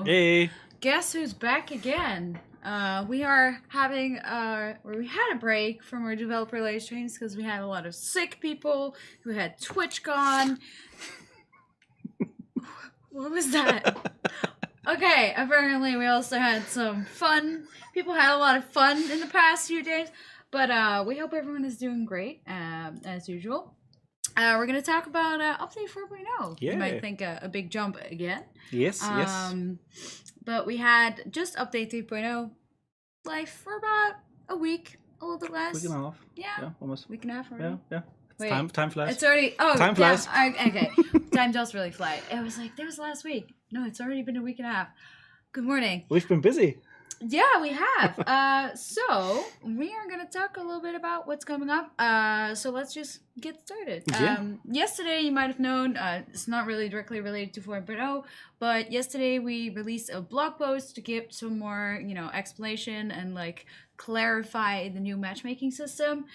Hey. Guess who's back again? We are having we had a break from our developer live streams because we had a lot of sick people who had Twitch gone. What was that? Okay, apparently we also had some fun. People had a lot of fun in the past few days, but we hope everyone is doing great as usual. We're going to talk about Update 4.0. Yeah. You might think a big jump again. Yes, yes. But we had just Update 3.0 live for about a week, a little bit less. Week and a half. Yeah, almost. Week and a half already. Yeah. Wait, time flies. It's already... Oh, time flies. Okay, time does really fly. It was like, that was last week. No, it's already been a week and a half. Good morning. We've been busy. Yeah, we have. So we are going to talk a little bit about what's coming up. So let's just get started. Yeah. Yesterday, you might have known, it's not really directly related to 4.0, but yesterday we released a blog post to give some more, explanation and like clarify the new matchmaking system.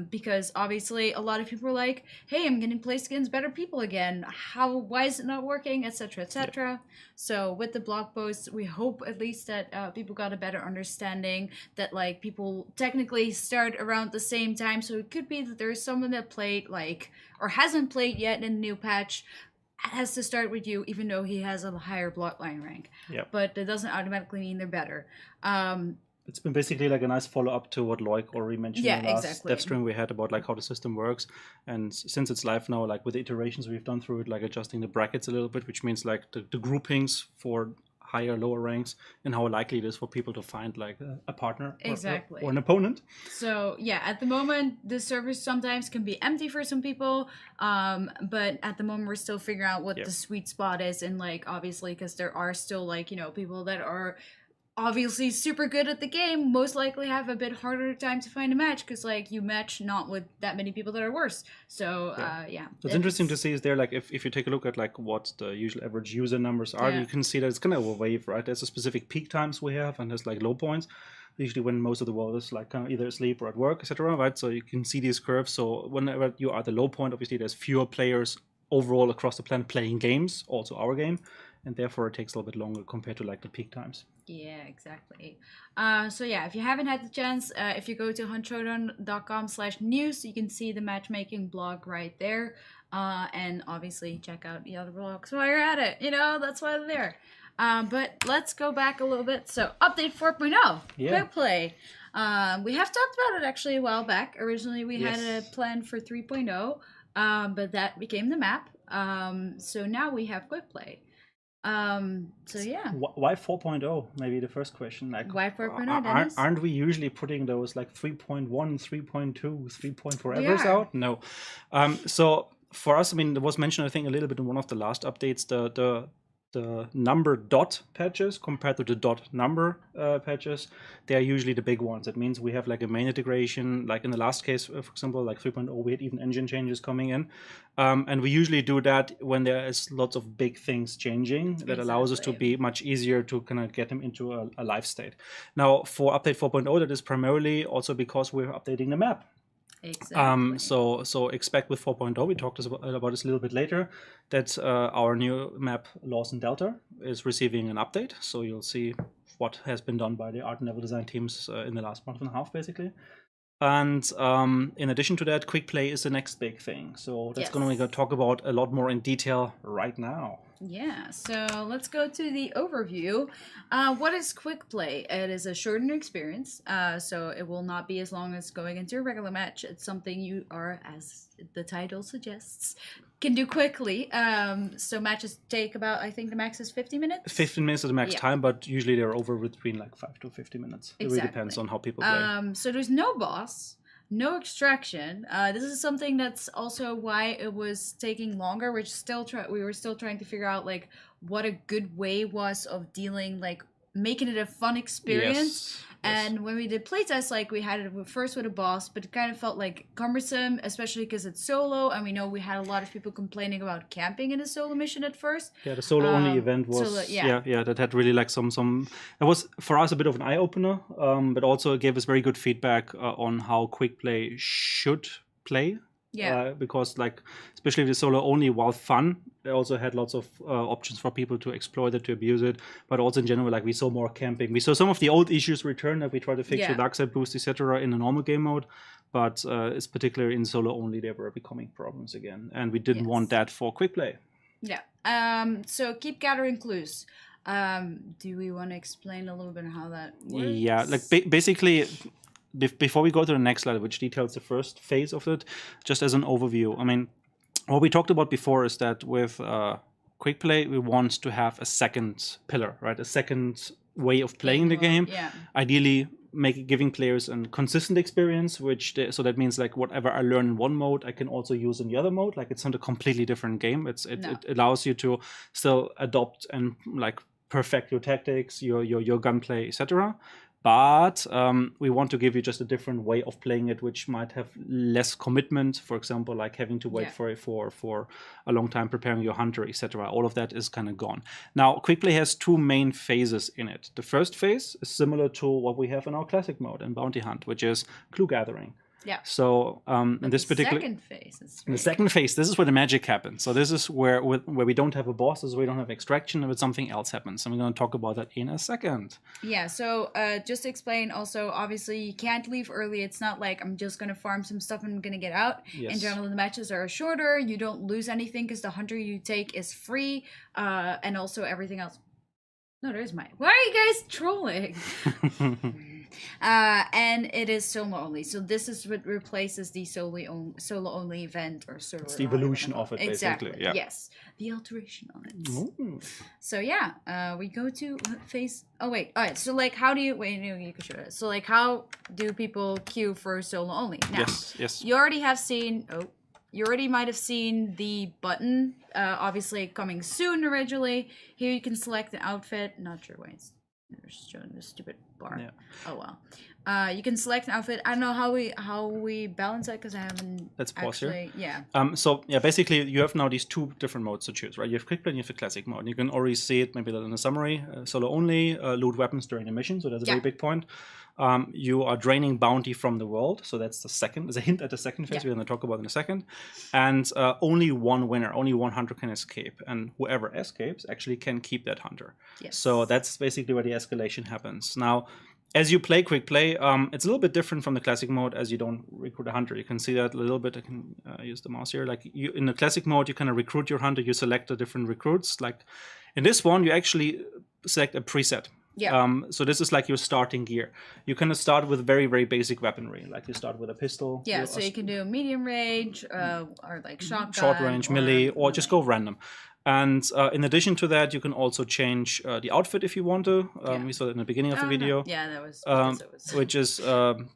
Because obviously a lot of people are like, hey, I'm getting placed against better people again. Why is it not working, etc., etc. Yeah. So with the blog post, we hope at least that people got a better understanding that like people technically start around the same time. So it could be that there's someone that played like or hasn't played yet in the new patch has to start with you even though he has a higher bloodline rank. Yeah. But that doesn't automatically mean they're better. It's been basically like a nice follow-up to what Loic already mentioned in the last dev stream we had about like how the system works. And since it's live now, like with the iterations we've done through it, like adjusting the brackets a little bit, which means like the groupings for higher, lower ranks, and how likely it is for people to find like a partner or an opponent. So yeah, at the moment, the servers sometimes can be empty for some people, but at the moment we're still figuring out what the sweet spot is, and like obviously because there are still like people that are obviously super good at the game most likely have a bit harder time to find a match because like you match not with that many people that are worse. So What's interesting to see is there like if you take a look at like what the usual average user numbers are, you can see that it's kind of a wave, right? There's a specific peak times we have and there's like low points usually when most of the world is like kind of either asleep or at work, etc., right? So you can see these curves. So whenever you are at the low point, obviously there's fewer players overall across the planet playing games, also our game, and therefore it takes a little bit longer compared to like the peak times. Yeah, exactly. So yeah, if you haven't had the chance, if you go to huntshowdown.com/news, you can see the matchmaking blog right there. And obviously check out the other blogs while you're at it. That's why they're there. But let's go back a little bit. So update 4.0, quick play. We have talked about it actually a while back. Originally we had a plan for 3.0, but that became the map. So now we have quick play. So yeah. Why 4.0? Maybe the first question. Like, why 4.0, Dennis? Aren't we usually putting those like 3.1, 3.2, 3.4 errors out? No. So for us, I mean, there was mentioned, I think, a little bit in one of the last updates, the number dot patches compared to the dot number patches, they are usually the big ones. That means we have like a main integration, like in the last case, for example, like 3.0, we had even engine changes coming in. And we usually do that when there is lots of big things changing that allows us to be much easier to kind of get them into a live state. Now for update 4.0, that is primarily also because we're updating the map. Exactly. So expect with 4.0, we talked about this a little bit later, that our new map Lawson Delta is receiving an update. So you'll see what has been done by the art and level design teams in the last month and a half, basically. And in addition to that, quick play is the next big thing. So that's going to talk about a lot more in detail right now. Yeah, so let's go to the overview. What is quick play? It is a shortened experience, so it will not be as long as going into a regular match. It's something you are, as the title suggests, can do quickly. So matches take about, I think the max is 50 minutes? 15 minutes is the max time, but usually they're over between like 5 to 50 minutes. It really depends on how people play. So there's no boss. No extraction. This is something that's also why it was taking longer. We were still trying to figure out like what a good way was of dealing, like making it a fun experience. And when we did playtests, like we had it first with a boss, but it kind of felt like cumbersome, especially because it's solo. And we know we had a lot of people complaining about camping in a solo mission at first. Yeah, the solo only event was that had really like some. It was for us a bit of an eye opener, but also it gave us very good feedback on how quick play should play Yeah. Because like, especially the solo only, while fun, they also had lots of options for people to exploit it, to abuse it. But also in general, like we saw more camping. We saw some of the old issues return that we tried to fix with dark side boost, etc. in the normal game mode. But it's particularly in solo only, they were becoming problems again. And we didn't want that for quick play. Yeah. So keep gathering clues. Do we want to explain a little bit how that works? Yeah, like basically, before we go to the next slide, which details the first phase of it, just as an overview, I mean, what we talked about before is that with quick play, we want to have a second pillar, right? A second way of playing the game. Yeah. Ideally, giving players a consistent experience, so that means like whatever I learn in one mode, I can also use in the other mode. Like it's not a completely different game. It allows you to still adopt and like perfect your tactics, your gunplay, etc. But we want to give you just a different way of playing it, which might have less commitment. For example, like having to wait for a long time preparing your hunter, etc. All of that is kind of gone. Now, quick play has two main phases in it. The first phase is similar to what we have in our classic mode in Bounty Hunt, which is clue gathering. Yeah. So in this particular second phase, the second phase, this is where the magic happens. So this is where we don't have a boss, this is where we don't have extraction, but something else happens. And we're going to talk about that in a second. Yeah. So just to explain, also obviously you can't leave early. It's not like I'm just going to farm some stuff and I'm going to get out. Yes. In general, the matches are shorter. You don't lose anything because the hunter you take is free, and also everything else. No, there's mine. Why are you guys trolling? And it is solo only. So this is what replaces the solo only event or server. It's the evolution of it, exactly. basically. Yeah. Yes, the alteration on it. Ooh. So yeah, we go to phase. Oh wait, all right. So like, how do you wait? No, you can show it. So like, how do people queue for solo only? Now, yes. You already have seen. You already might have seen the button, obviously coming soon originally. Here you can select an outfit. Not sure why it's showing this stupid bar. Yeah. Oh well. You can select an outfit. I don't know how we balance it because I haven't. Let's pause here. Yeah. So yeah, basically you have now these two different modes to choose, right? You have quick play and you have the classic mode. You can already see it maybe in the summary. Solo only, loot weapons during the mission. So that's a very big point. You are draining bounty from the world, so that's the second. There's a hint at the second phase we're going to talk about in a second. And only one winner, only one hunter can escape, and whoever escapes actually can keep that hunter. Yes. So that's basically where the escalation happens. Now, as you play quick play, it's a little bit different from the classic mode as you don't recruit a hunter. You can see that a little bit. I can use the mouse here. Like in the classic mode, you kind of recruit your hunter. You select the different recruits. Like in this one, you actually select a preset. Yeah. So this is like your starting gear. You kind of start with very, very basic weaponry. Like you start with a pistol. Yeah, so you can do medium range or like shotgun. Short range, melee, or just go random. And in addition to that, you can also change the outfit if you want to. We saw that in the beginning of the video. No. Yeah, that was, which is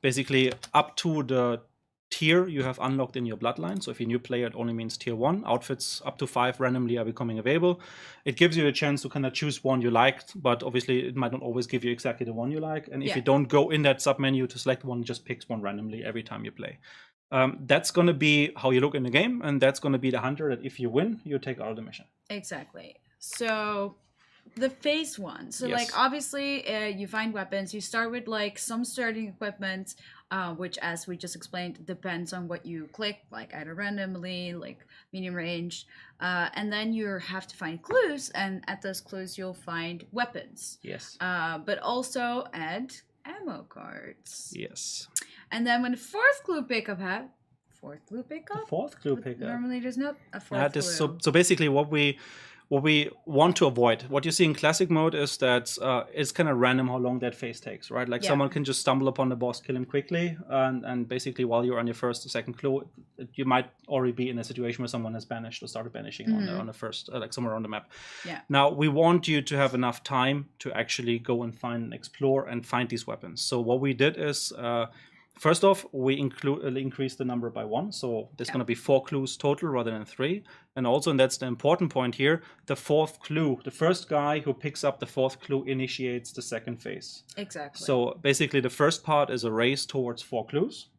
basically up to the tier you have unlocked in your bloodline. So if you're a new player, it only means tier 1. Outfits up to 5 randomly are becoming available. It gives you a chance to kind of choose one you liked, but obviously it might not always give you exactly the one you like. And if you don't go in that submenu to select one, it just picks one randomly every time you play. That's going to be how you look in the game, and that's going to be the hunter that if you win, you take out of the mission. Exactly. So the phase 1. So like obviously you find weapons. You start with like some starting equipment, which as we just explained depends on what you click, like either randomly, like medium range, and then you have to find clues, and at those clues you'll find weapons. Yes. But also add ammo cards. Yes. And then when the fourth clue pickup The fourth clue pickup. Normally there's not a fourth clue. So basically what we want to avoid, what you see in classic mode is that it's kind of random how long that phase takes, right? Like someone can just stumble upon the boss, kill him quickly, and basically while you're on your first or second clue, you might already be in a situation where someone has banished or started banishing on the first, like somewhere on the map. Yeah. Now we want you to have enough time to actually go and find and explore and find these weapons. So what we did is first off, we increase the number by 1, so there's going to be 4 clues total rather than 3. And also, and that's the important point here, the 4th clue, the first guy who picks up the 4th clue initiates the second phase. Exactly. So basically, the first part is a race towards 4 clues.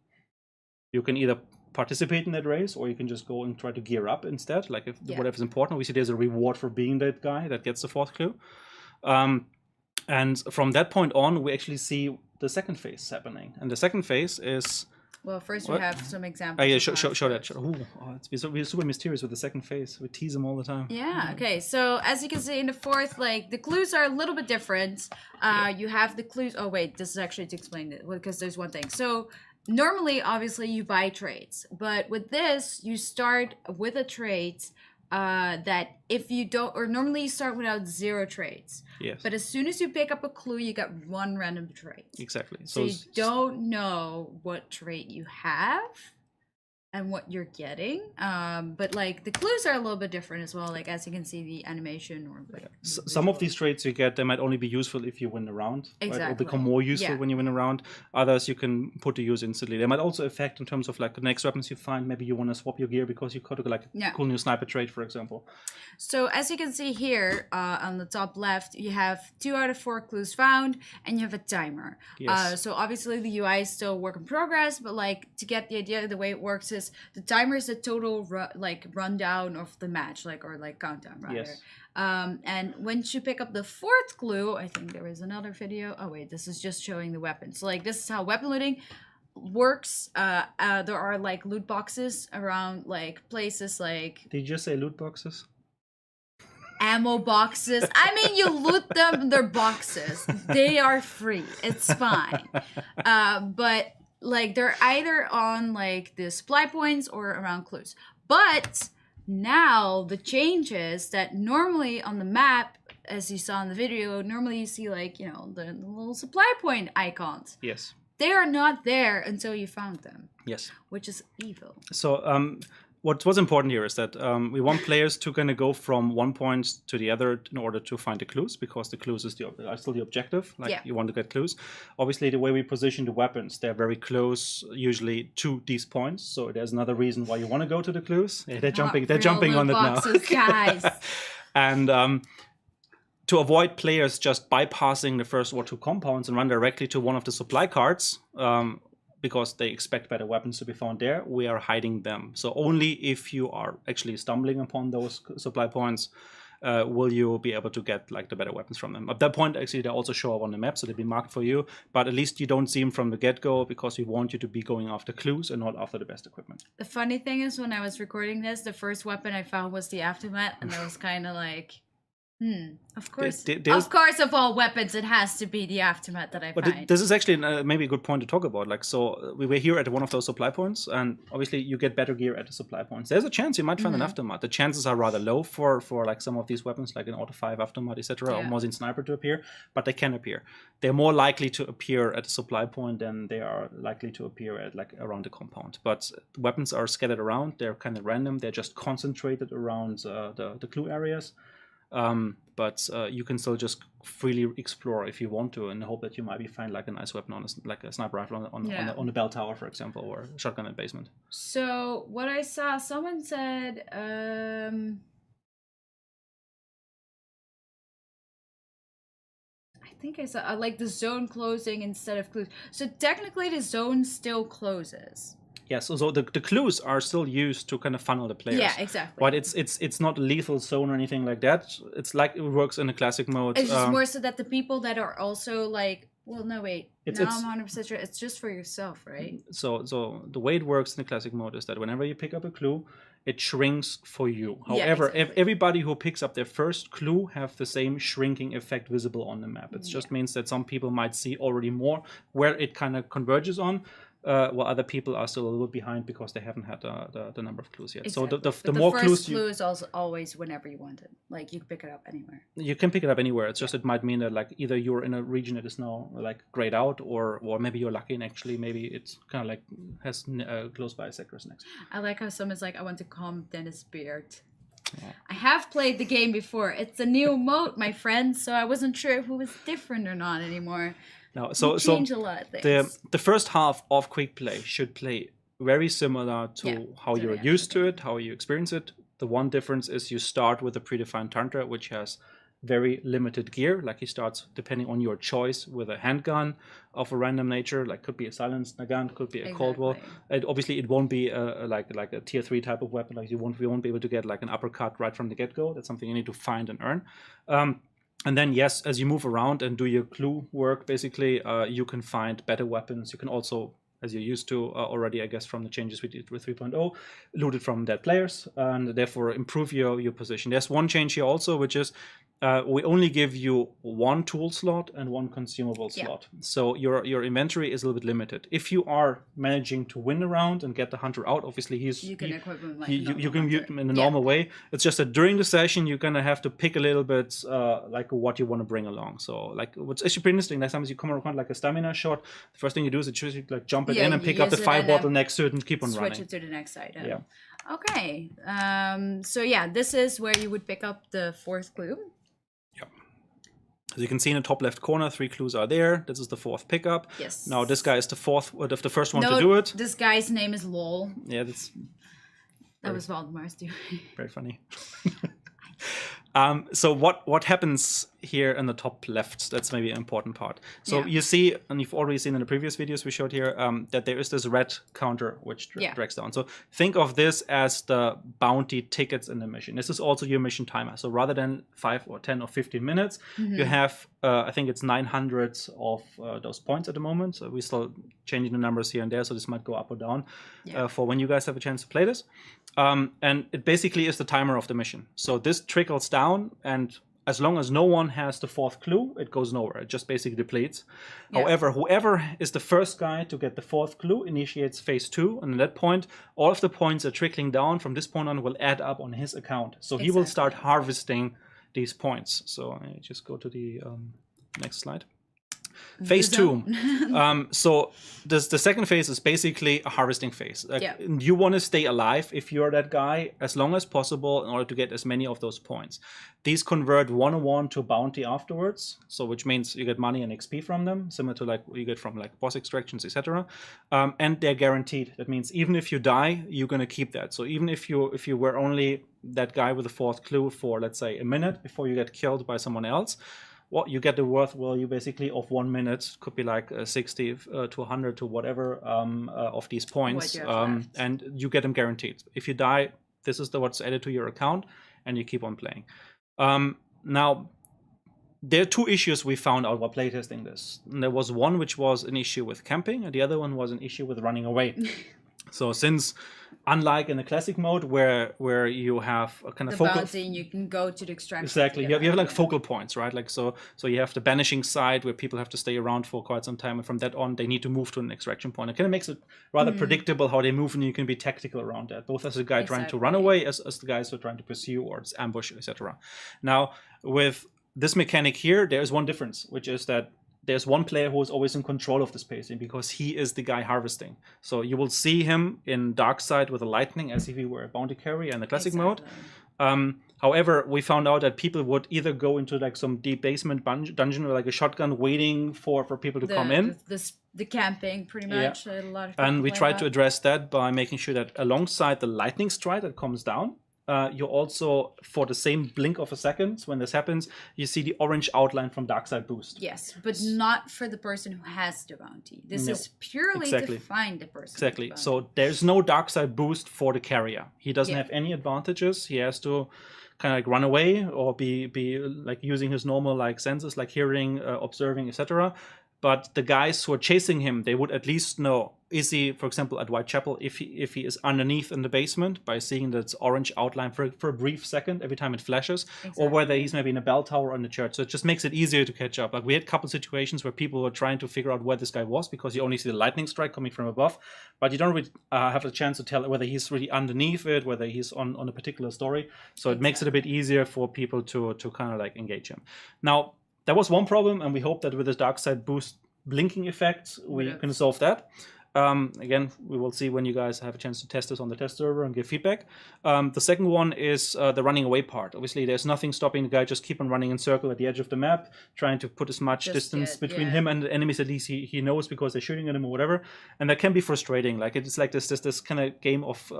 You can either participate in that race, or you can just go and try to gear up instead, like if whatever's important. We see there's a reward for being that guy that gets the 4th clue. And from that point on, we actually see the second phase happening. And the second phase is Well, first we have some examples. Oh, yeah, show that. We're super mysterious with the second phase. We tease them all the time. Yeah, okay. So as you can see in the fourth, like, the clues are a little bit different. You have the clues. Oh, wait, this is actually to explain it, because there's one thing. So normally, obviously, you buy traits. But with this, you start with a trait that if you don't, or normally you start without 0 traits. Yes. But as soon as you pick up a clue, you get 1 random trait. Exactly. So you don't know what trait you have and what you're getting. But like the clues are a little bit different as well. Like as you can see, the animation or like some of these traits you get, they might only be useful if you win a round. Exactly. Right? Or become more useful when you win a round. Others you can put to use instantly. They might also affect in terms of like the next weapons you find. Maybe you want to swap your gear because you got like a cool new sniper trait, for example. So as you can see here on the top left, you have 2 out of 4 clues found, and you have a timer. Yes. So obviously the UI is still work in progress, but like to get the idea, the way it works is the timer is the total rundown of the match, or countdown rather. Yes. And once you pick up the 4th clue, I think there is another video. Oh wait, this is just showing the weapons. So like this is how weapon looting works. There are like loot boxes around like places like. Did you just say loot boxes? Ammo boxes. I mean, you loot them, they're boxes. They are free. It's fine. But like they're either on like the supply points or around clues. But now the change is that normally on the map, as you saw in the video, normally you see like, you know, the little supply point icons. Yes. They are not there until you found them. Yes. Which is evil. So what's important here is that we want players to kind of go from one point to the other in order to find the clues, because the clues is are still the objective. Like you want to get clues. Obviously, the way we position the weapons, they're very close, usually to these points. So there's another reason why you want to go to the clues. Yeah, they're jumping on it now, guys. And to avoid players just bypassing the first or 2 compounds and run directly to one of the supply cards, because they expect better weapons to be found there, we are hiding them. So only if you are actually stumbling upon those supply points will you be able to get like the better weapons from them. At that point, actually, they also show up on the map, so they'll be marked for you. But at least you don't see them from the get-go, because we want you to be going after clues and not after the best equipment. The funny thing is, when I was recording this, the first weapon I found was the aftermath, and I was kind of like, of course. Of course, of all weapons, it has to be the aftermath that I find. But this is actually maybe a good point to talk about. Like, so we were here at one of those supply points, and obviously you get better gear at the supply points. There's a chance you might find an aftermath. The chances are rather low for like some of these weapons, like an Auto 5 aftermath, etc., or Mosin Sniper to appear, but they can appear. They're more likely to appear at a supply point than they are likely to appear at like around the compound. But the weapons are scattered around. They're kind of random. They're just concentrated around the clue areas. But you can still just freely explore if you want to, and hope that you might find like a nice weapon on like a sniper rifle on the bell tower, for example, or a shotgun in the basement. So what I saw, someone said, I think I saw like the zone closing instead of clues. So technically the zone still closes. Yes, so the clues are still used to kind of funnel the players. Yeah, exactly. But it's not a lethal zone or anything like that. It's like it works in a classic mode. It's just more so that the people that are also like, well, no, wait. I'm 100% sure. It's just for yourself, right? So the way it works in the classic mode is that whenever you pick up a clue, it shrinks for you. However, if everybody who picks up their first clue have the same shrinking effect visible on the map. It just means that some people might see already more where it kind of converges on. While other people are still a little behind because they haven't had the number of clues yet. Exactly. So the more clues first clue is also always whenever you want it. Like you can pick it up anywhere. You can pick it up anywhere. It's just it might mean that like either you're in a region that is now like grayed out, or maybe you're lucky and actually maybe it's kind of like has close by sectors next. I like how someone's like, I want to calm Dennis' beard. Yeah. I have played the game before. It's a new mode, my friend, so I wasn't sure if it was different or not anymore. No, so change a lot of things. The first half of quick play should play very similar to how you're used to it, how you experience it. The one difference is you start with a predefined hunter, which has very limited gear. Like he starts, depending on your choice, with a handgun of a random nature. Like could be a silenced gun, could be a Coldwell. Obviously, it won't be like a tier 3 type of weapon. Like we won't be able to get like an uppercut right from the get-go. That's something you need to find and earn. And then, yes, as you move around and do your clue work, basically, you can find better weapons. You can also as you're used to already, I guess, from the changes we did with 3.0, looted from dead players, and therefore improve your position. There's one change here also, which is we only give you one tool slot and one consumable slot. So your inventory is a little bit limited. If you are managing to win a round and get the hunter out, obviously you can equip him like you can use him in a normal way. It's just that during the session you're gonna have to pick a little bit like what you want to bring along. So like what's actually pretty interesting, next time as you come around like a stamina shot, the first thing you do is you like jump it in and pick up the fire bottle next to it and keep on running. Switch it to the next side. Okay. So yeah, this is where you would pick up the fourth clue. As you can see in the top left corner, 3 clues are there. This is the fourth pickup. Yes. Now this guy is the first one to do it. This guy's name is LOL. Yeah, that was Valdemar's doing. Very funny. So what happens here in the top left? That's maybe an important part. So you see, and you've already seen in the previous videos we showed here, that there is this red counter which drags down. So think of this as the bounty tickets in the mission. This is also your mission timer. So rather than 5 or 10 or 15 minutes, you have, I think it's 900 of those points at the moment. So we're still changing the numbers here and there, so this might go up or down for when you guys have a chance to play this. And it basically is the timer of the mission. So this trickles down, and as long as no one has the fourth clue, it goes nowhere. It just basically depletes. However, whoever is the first guy to get the fourth clue initiates phase 2. And at that point, all of the points that are trickling down from this point on will add up on his account. So he will start harvesting these points. So I just go to the next slide. Phase 2. So the second phase is basically a harvesting phase. You want to stay alive if you're that guy as long as possible in order to get as many of those points. These convert 1-on-1 to bounty afterwards, so which means you get money and XP from them, similar to like what you get from like boss extractions, etc. And they're guaranteed. That means even if you die, you're gonna keep that. So even if you were only that guy with the fourth clue for, let's say, a minute before you get killed by someone else, what you get the worth value basically of 1 minute, could be like 60 to 100 to whatever of these points, and you get them guaranteed. If you die, this is what's added to your account, and you keep on playing. Now, there are 2 issues we found out while playtesting this. And there was one which was an issue with camping, and the other one was an issue with running away. So since, unlike in the classic mode where you have a kind of focal bounty, you can go to the extraction. Exactly, you have like focal points, right? Like so you have the banishing side where people have to stay around for quite some time, and from that on they need to move to an extraction point. It kind of makes it rather predictable how they move, and you can be tactical around that, both as a guy trying to run away, as the guys who are trying to pursue or ambush, etc. Now with this mechanic here, there is one difference, which is that there's one player who is always in control of the spacing because he is the guy harvesting. So you will see him in Dark Side with the lightning as if he were a bounty carrier in the classic mode. However, we found out that people would either go into like some deep basement dungeon with like a shotgun waiting for people to come in. The camping, pretty much. A lot of and we tried to address that by making sure that alongside the lightning strike that comes down, you also, for the same blink of a second when this happens, you see the orange outline from Dark Side Boost. Yes, but not for the person who has the bounty. This is purely to find the person. Exactly. So there's no Dark Side Boost for the carrier. He doesn't have any advantages. He has to kind of like run away or be like using his normal like senses, like hearing, observing, etc. But the guys who are chasing him, they would at least know, is he, for example, at Whitechapel, if he is underneath in the basement by seeing that orange outline for a brief second every time it flashes, or whether he's maybe in a bell tower or in the church. So it just makes it easier to catch up. Like we had a couple of situations where people were trying to figure out where this guy was because you only see the lightning strike coming from above, but you don't really have the chance to tell whether he's really underneath it, whether he's on a particular story. So it makes it a bit easier for people to kind of like engage him. Now, that was one problem, and we hope that with the Dark Side Boost blinking effect, we can solve that. Again, we will see when you guys have a chance to test this on the test server and give feedback. The second one is the running away part. Obviously, there's nothing stopping the guy just keep on running in circle at the edge of the map, trying to put as much distance between him and the enemies at least he knows because they're shooting at him or whatever. And that can be frustrating. Like it's like this kind of game of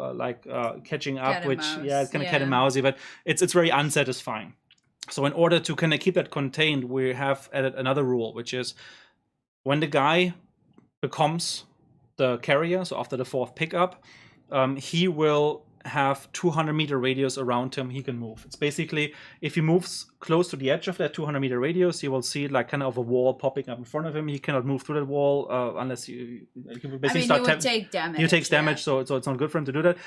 catching up, which it's kind of cat and mousey, but it's very unsatisfying. So in order to kind of keep that contained, we have added another rule, which is when the guy becomes the carrier, so after the fourth pickup, he will have 200-meter radius around him he can move. It's basically, if he moves close to the edge of that 200-meter radius, you will see like kind of a wall popping up in front of him. He cannot move through that wall unless you will basically he would take damage. He takes damage, so it's not good for him to do that.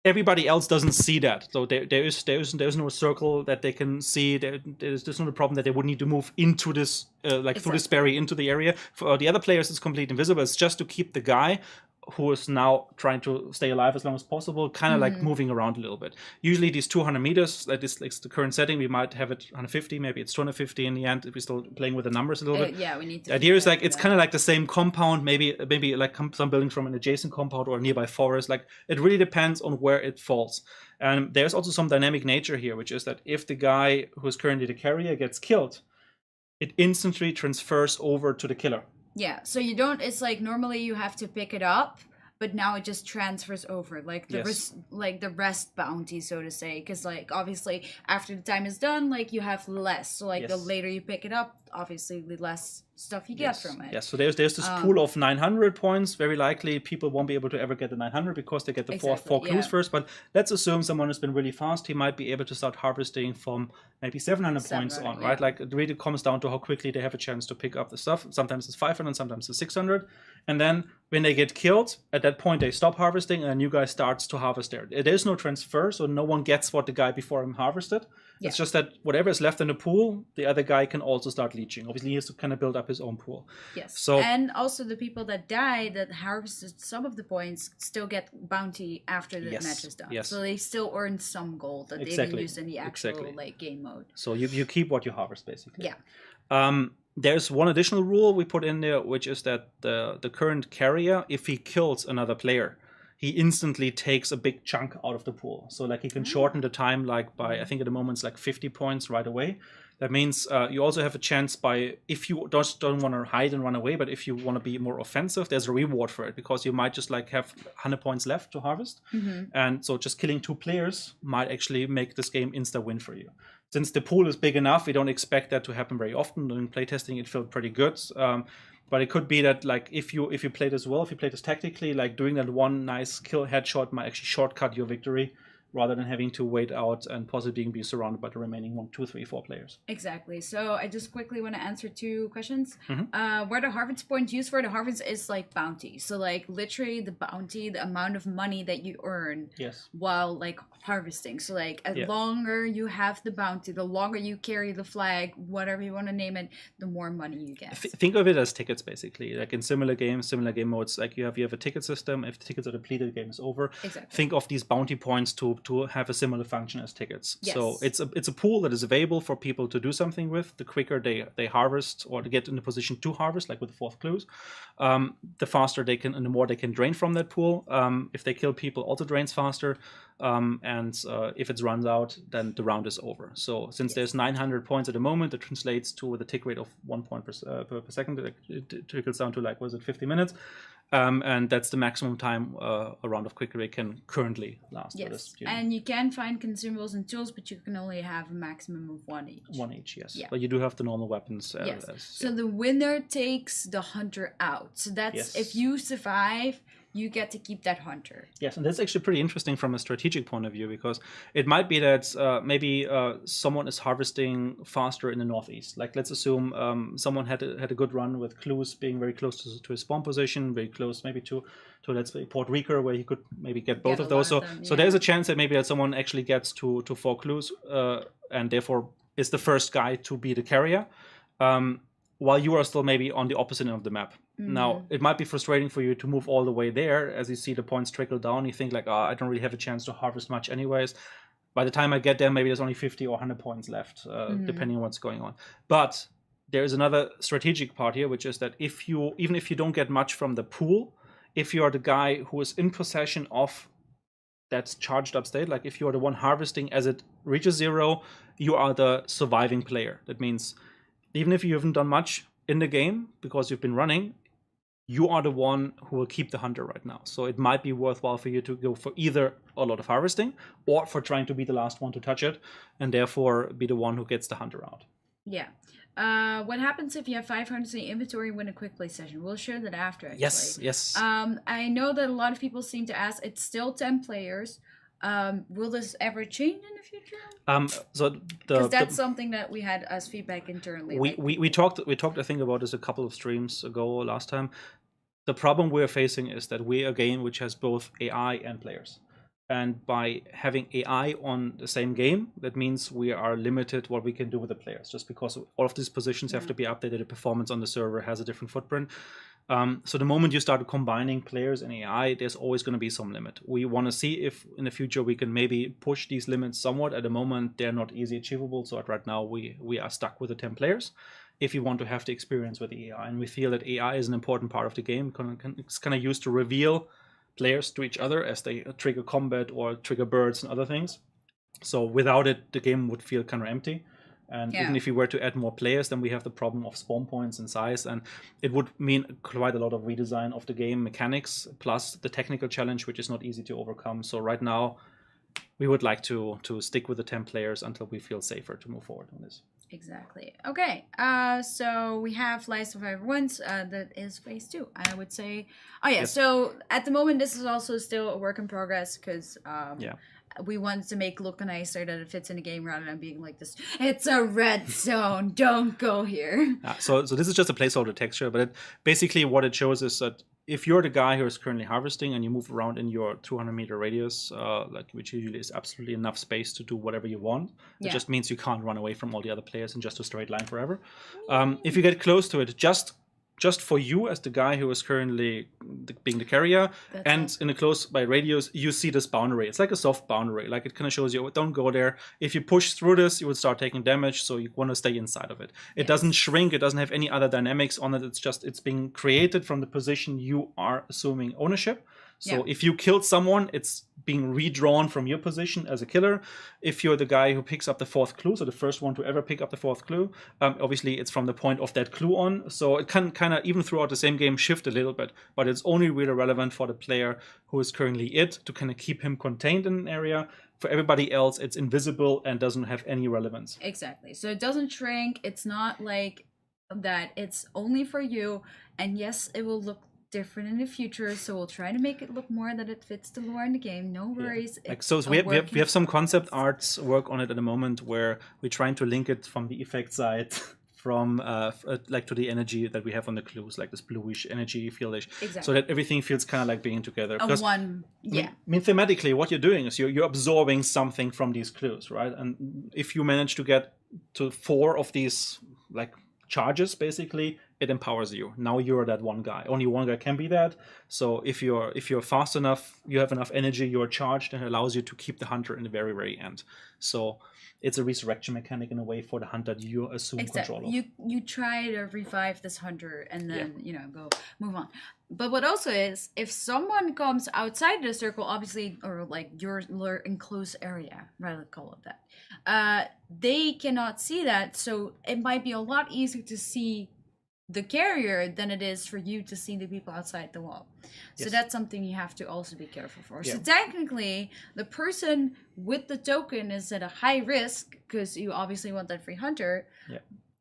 Everybody else doesn't see that, so there's no circle that they can see. There's not a problem that they would need to move into this through this barrier into the area. For the other players, it's completely invisible. It's just to keep the guy who is now trying to stay alive as long as possible, kind of like moving around a little bit. Usually these 200 meters, that is like the current setting, we might have it 150, maybe it's 250 in the end if we're still playing with the numbers a little bit. Yeah, we need to. The idea is like, it's kind of like the same compound, maybe like some buildings from an adjacent compound or a nearby forest. Like, it really depends on where it falls. And there's also some dynamic nature here, which is that if the guy who is currently the carrier gets killed, it instantly transfers over to the killer. Yeah, so you don't, it's like normally you have to pick it up, but now it just transfers over, like the the rest bounty, so to say, because like obviously after the time is done, like you have less, so like the later you pick it up, obviously the less stuff you get from it. Yes, so there's this pool of 900 points. Very likely people won't be able to ever get the 900 because they get the four clues first, but let's assume someone has been really fast. He might be able to start harvesting from maybe 700 points on, right? Like, it really comes down to how quickly they have a chance to pick up the stuff. Sometimes it's 500, sometimes it's 600. And then when they get killed, at that point they stop harvesting and a new guy starts to harvest there. There is no transfer, so no one gets what the guy before him harvested. It's just that whatever is left in the pool, the other guy can also start leeching. Obviously, he has to kind of build up his own pool. Yes. So, and also the people that die, that harvested some of the points, still get bounty after the match is done. Yes. So they still earn some gold that they can use in the actual like game mode. So you keep what you harvest, basically. Yeah. There's one additional rule we put in there, which is that the current carrier, if he kills another player, he instantly takes a big chunk out of the pool. So like, he can shorten the time like by, I think at the moment it's like 50 points right away. That means you also have a chance by, if you don't want to hide and run away, but if you want to be more offensive, there's a reward for it, because you might just like have 100 points left to harvest. And so just killing 2 players might actually make this game insta-win for you. Since the pool is big enough, we don't expect that to happen very often. In playtesting, it felt pretty good. But it could be that like, if you play this well, if you play this tactically, like doing that one nice kill headshot might actually shortcut your victory, rather than having to wait out and possibly being surrounded by the remaining 1, 2, 3, 4 players. Exactly. So I just quickly want to answer 2 questions. Where the harvest point used for the harvest is like bounty. So like literally the bounty, the amount of money that you earn while like harvesting. So like as longer you have the bounty, the longer you carry the flag, whatever you want to name it, the more money you get. Think of it as tickets, basically. Like in similar game modes, like you have a ticket system. If the tickets are depleted, the game is over. Exactly. Think of these bounty points to have a similar function as tickets. So it's a pool that is available for people to do something with. The quicker they harvest, or to get in a position to harvest, like with the 4th clues, the faster they can and the more they can drain from that pool. If they kill people, also drains faster. And if it runs out, then the round is over. So since there's 900 points at the moment, it translates to the tick rate of 1 point per second. It trickles down to like, was it 50 minutes? And that's the maximum time a round of quick rate can currently last. Yes, and you can find consumables and tools, but you can only have a maximum of 1 each. 1 each, yes. Yeah. But you do have the normal weapons. So the winner takes the hunter out. So that's if you survive, you get to keep that hunter. Yes, and that's actually pretty interesting from a strategic point of view, because it might be that maybe someone is harvesting faster in the northeast. Like, let's assume someone had a good run with clues being very close to his spawn position, very close maybe to let's say Port Rica, where he could maybe get both of those. So there's a chance that maybe that someone actually gets to 4 clues and therefore is the first guy to be the carrier, while you are still maybe on the opposite end of the map. Now, it might be frustrating for you to move all the way there. As you see the points trickle down, you think like, oh, I don't really have a chance to harvest much anyways. By the time I get there, maybe there's only 50 or 100 points left, depending on what's going on. But there is another strategic part here, which is that even if you don't get much from the pool, if you are the guy who is in possession of that charged up state, like if you are the one harvesting as it reaches 0, you are the surviving player. That means even if you haven't done much in the game because you've been running, you are the one who will keep the hunter right now. So it might be worthwhile for you to go for either a lot of harvesting or for trying to be the last one to touch it and therefore be the one who gets the hunter out. Yeah. What happens if you have 5 hunters in inventory when a quick play session? We'll share that after, actually. Yes. I know that a lot of people seem to ask, it's still 10 players. Will this ever change in the future? So because that's something that we had as feedback internally. We talked I think about this a couple of streams ago last time. The problem we're facing is that we're a game which has both AI and players. And by having AI on the same game, that means we are limited what we can do with the players, just because all of these positions have to be updated. The performance on the server has a different footprint. So the moment you start combining players and AI, there's always going to be some limit. We want to see if in the future we can maybe push these limits somewhat. At the moment, they're not easy achievable. So right now we are stuck with the 10 players. If you want to have the experience with the AI, and we feel that AI is an important part of the game, it's kind of used to reveal players to each other as they trigger combat or trigger birds and other things. So without it, the game would feel kind of empty. And even if you were to add more players, then we have the problem of spawn points and size, and it would mean quite a lot of redesign of the game mechanics, plus the technical challenge, which is not easy to overcome. So right now, we would like to stick with the 10 players until we feel safer to move forward on this. Exactly. Okay. So we have Lies of Everyone's. That is phase 2, I would say. Oh yeah. Yes. So at the moment, this is also still a work in progress because we want to make it look nicer, that it fits in the game rather than being like this. It's a red zone. Don't go here. So this is just a placeholder texture, but basically what it shows is that if you're the guy who is currently harvesting and you move around in your 200-meter radius, which usually is absolutely enough space to do whatever you want, it just means you can't run away from all the other players in just a straight line forever. If you get close to it, just for you as the guy who is currently being the carrier, in a close by radius, you see this boundary. It's like a soft boundary. Like it kind of shows you, don't go there. If you push through this, you would start taking damage. So you want to stay inside of it. It doesn't shrink. It doesn't have any other dynamics on it. It's being created from the position you are assuming ownership. So if you killed someone, it's being redrawn from your position as a killer. If you're the guy who picks up the 4th clue, so the first one to ever pick up the 4th clue, obviously it's from the point of that clue on. So it can kind of, even throughout the same game, shift a little bit. But it's only really relevant for the player who is currently it, to kind of keep him contained in an area. For everybody else, it's invisible and doesn't have any relevance. Exactly. So it doesn't shrink. It's not like that. It's only for you. And yes, it will look different in the future, so we'll try to make it look more that it fits the lore in the game. No worries. So we have some concept arts work on it at the moment where we're trying to link it from the effect side from to the energy that we have on the clues, like this bluish energy fieldish, so that everything feels kind of like being together. I mean, thematically, what you're doing is you're absorbing something from these clues, right? And if you manage to get to 4 of these like charges, basically, it empowers you. Now you're that one guy. Only one guy can be that. So if you're fast enough, you have enough energy, you're charged, and it allows you to keep the hunter in the very, very end. So it's a resurrection mechanic in a way for the hunter you assume control of. You try to revive this hunter and then go move on. But what also is, if someone comes outside the circle, obviously, or like your enclosed area, rather call it that, they cannot see that. So it might be a lot easier to see the carrier than it is for you to see the people outside the wall. So that's something you have to also be careful for. So technically, the person with the token is at a high risk because you obviously want that free hunter,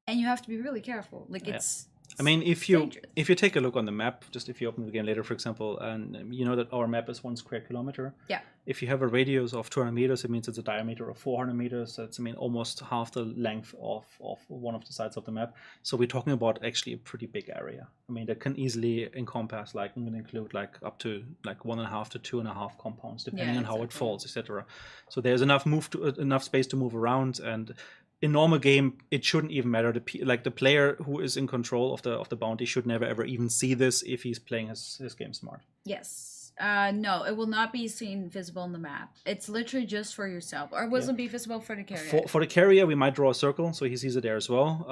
and you have to be really careful. Like it's I mean, if you take a look on the map, just if you open the game later, for example, and you know that our map is 1 square kilometer. Yeah. If you have a radius of 200 meters, it means it's a diameter of 400 meters. That's, I mean, almost half the length of one of the sides of the map. So we're talking about actually a pretty big area. I mean, that can easily encompass, like, include like up to like 1.5 to 2.5 compounds, depending on how it falls, etc. So there's enough space to move around, and in normal game, it shouldn't even matter. The player who is in control of the bounty should never ever even see this if he's playing his game smart. Yes. No, it will not be seen visible on the map. It's literally just for yourself, or will it be visible for the carrier? For the carrier, we might draw a circle so he sees it there as well.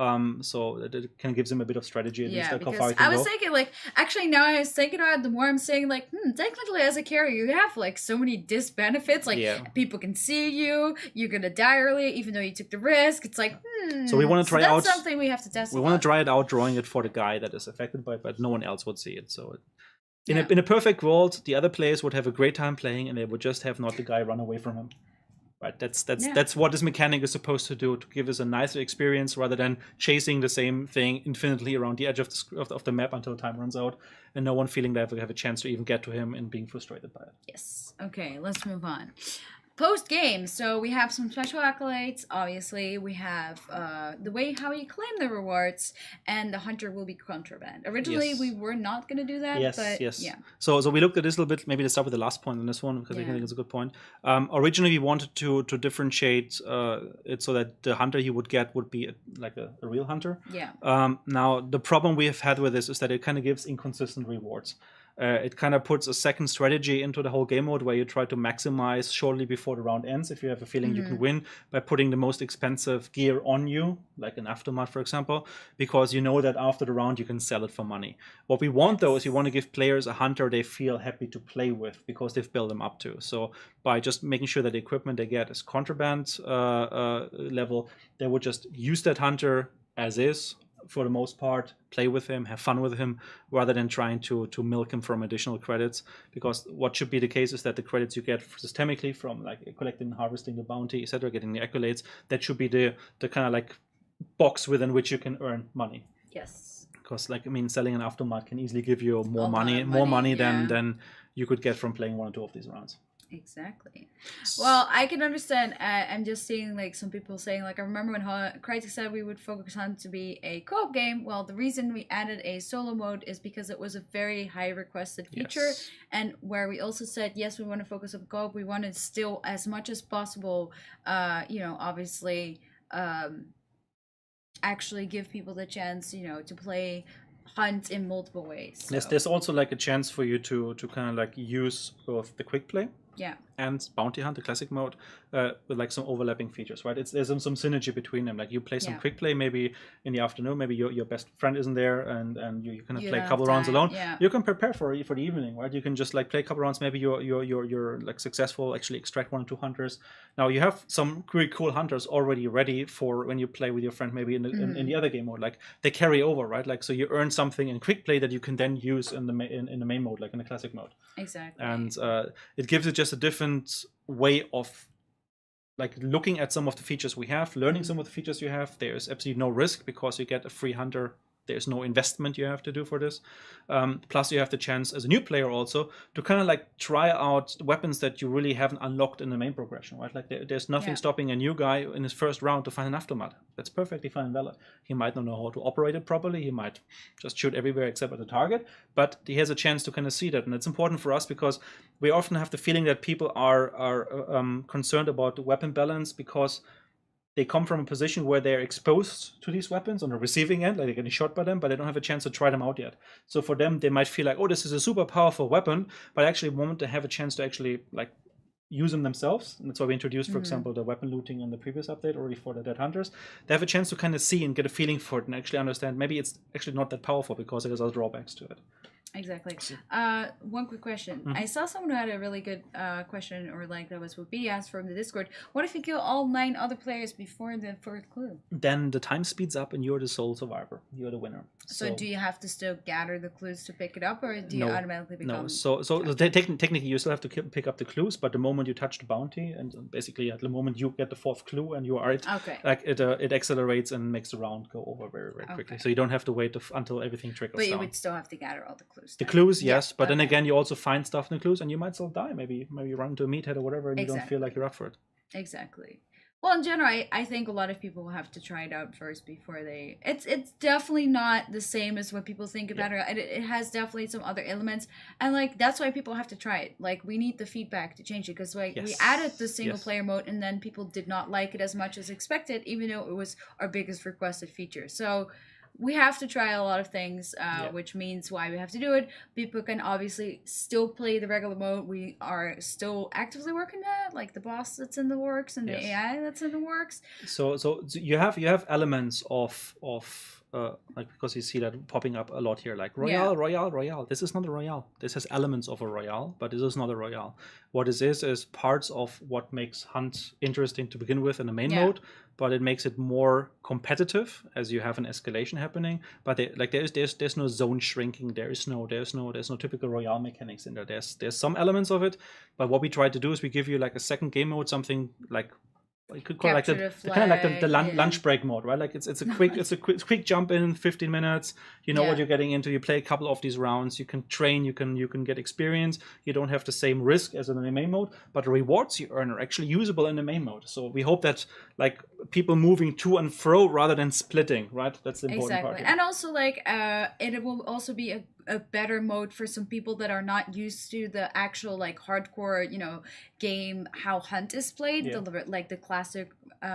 So it kind of gives him a bit of strategy at least, like how far he can go. I was thinking, like, actually, now I was thinking about it, the more I'm saying, like, technically as a carrier, you have like so many disbenefits. Like, people can see you. You're gonna die early, even though you took the risk. It's like, So we want to try out. That's something we have to test. We want to try it out, drawing it for the guy that is affected by it, but no one else would see it. So. In a perfect world, the other players would have a great time playing, and they would just have not the guy run away from him. Right? That's what this mechanic is supposed to do, to give us a nicer experience rather than chasing the same thing infinitely around the edge of the map until time runs out, and no one feeling they have a chance to even get to him and being frustrated by it. Yes. Okay, let's move on. Post game, so we have some special accolades. Obviously, we have the way how you claim the rewards, and the hunter will be contraband. Originally, we were not going to do that, but yeah. So we looked at this a little bit. Maybe let's start with the last point on this one because I think it's a good point. Originally, we wanted to differentiate it so that the hunter you would get would be like a real hunter. Yeah. Now the problem we have had with this is that it kind of gives inconsistent rewards. It kind of puts a second strategy into the whole game mode where you try to maximize shortly before the round ends if you have a feeling you can win by putting the most expensive gear on you, like an aftermath, for example, because you know that after the round you can sell it for money. What we want, though, is we want to give players a hunter they feel happy to play with because they've built them up to. So by just making sure that the equipment they get is contraband level, they would just use that hunter as is, for the most part, play with him, have fun with him, rather than trying to milk him from additional credits. Because what should be the case is that the credits you get systemically from like collecting, harvesting the bounty, etc., getting the accolades, that should be the kind of like box within which you can earn money. Yes. Because like, I mean, selling an aftermath can easily give you more money than you could get from playing 1 or 2 of these rounds. Exactly. Well, I can understand. I'm just seeing like some people saying like, I remember when Crytek said we would focus on to be a co-op game. Well, the reason we added a solo mode is because it was a very high requested feature, and where we also said yes, we want to focus on co-op. We want to still, as much as possible, you know, obviously, actually give people the chance, you know, to play hunt in multiple ways. So. Yes, there's also like a chance for you to kind of like use both the quick play and bounty hunt, the classic mode, with like some overlapping features, right? There's some synergy between them. Like you play some quick play maybe in the afternoon, maybe your best friend isn't there, and you can play a couple rounds alone. You can prepare for the evening, right? You can just like play a couple rounds. Maybe you're like successful, actually extract 1 or 2 hunters. Now you have some really cool hunters already ready for when you play with your friend, maybe in the other game mode. Like they carry over, right? Like so you earn something in quick play that you can then use in the main mode, like in the classic mode. Exactly. And it gives it just a different way of like looking at some of the features we have, learning some of the features you have. There's absolutely no risk because you get a free hunter. There's no investment you have to do for this. Plus you have the chance as a new player also to kind of like try out weapons that you really haven't unlocked in the main progression, right? Like there's nothing stopping a new guy in his first round to find an aftermath. That's perfectly fine and valid. He might not know how to operate it properly. He might just shoot everywhere except at the target, but he has a chance to kind of see that. And it's important for us because we often have the feeling that people are concerned about the weapon balance because they come from a position where they're exposed to these weapons on the receiving end, like they're getting shot by them, but they don't have a chance to try them out yet. So for them, they might feel like, oh, this is a super powerful weapon, but actually the moment they have a chance to actually like use them themselves, and that's why we introduced, for example, the weapon looting in the previous update already for the dead hunters, they have a chance to kind of see and get a feeling for it and actually understand maybe it's actually not that powerful because it has other drawbacks to it. Exactly. One quick question. I saw someone who had a really good question, or like that was what B asked from the Discord. What if you kill all 9 other players before the 4th clue? Then the time speeds up and you're the sole survivor. You're the winner. So do you have to still gather the clues to pick it up, or do you automatically become... No, so technically you still have to pick up the clues, but the moment you touch the bounty, and basically at the moment you get the 4th clue and you are it, like it accelerates and makes the round go over very, very quickly. So you don't have to wait until everything trickles down. But you would still have to gather all the clues. The clues, yes, but then again, you also find stuff in the clues, and you might still die. Maybe you run into a meathead or whatever, and you don't feel like you're up for it. Exactly. Well, in general, I think a lot of people will have to try it out first before they... It's definitely not the same as what people think about it. It has definitely some other elements, and like that's why people have to try it. Like we need the feedback to change it because like we added the single player mode, and then people did not like it as much as expected, even though it was our biggest requested feature. So we have to try a lot of things, which means why we have to do it. People can obviously still play the regular mode. We are still actively working on it, like the boss that's in the works and the AI that's in the works. So you have elements of like, because you see that popping up a lot here, like Royale. This is not a Royale. This has elements of a Royale, but this is not a Royale. What this is parts of what makes Hunt interesting to begin with in the main mode, but it makes it more competitive as you have an escalation happening. But there's no zone shrinking. There's no typical Royale mechanics in there. There's some elements of it, but what we try to do is we give you like a second game mode, something like you could call it like the kind of like the lunch break mode, right? Like it's a quick jump in 15 minutes. You know what you're getting into. You play a couple of these rounds. You can train. You can get experience. You don't have the same risk as in the main mode, but the rewards you earn are actually usable in the main mode. So we hope that like people moving to and fro rather than splitting, right? That's the important part. And also like it will also be a better mode for some people that are not used to the actual like hardcore, you know, game how hunt is played, the classic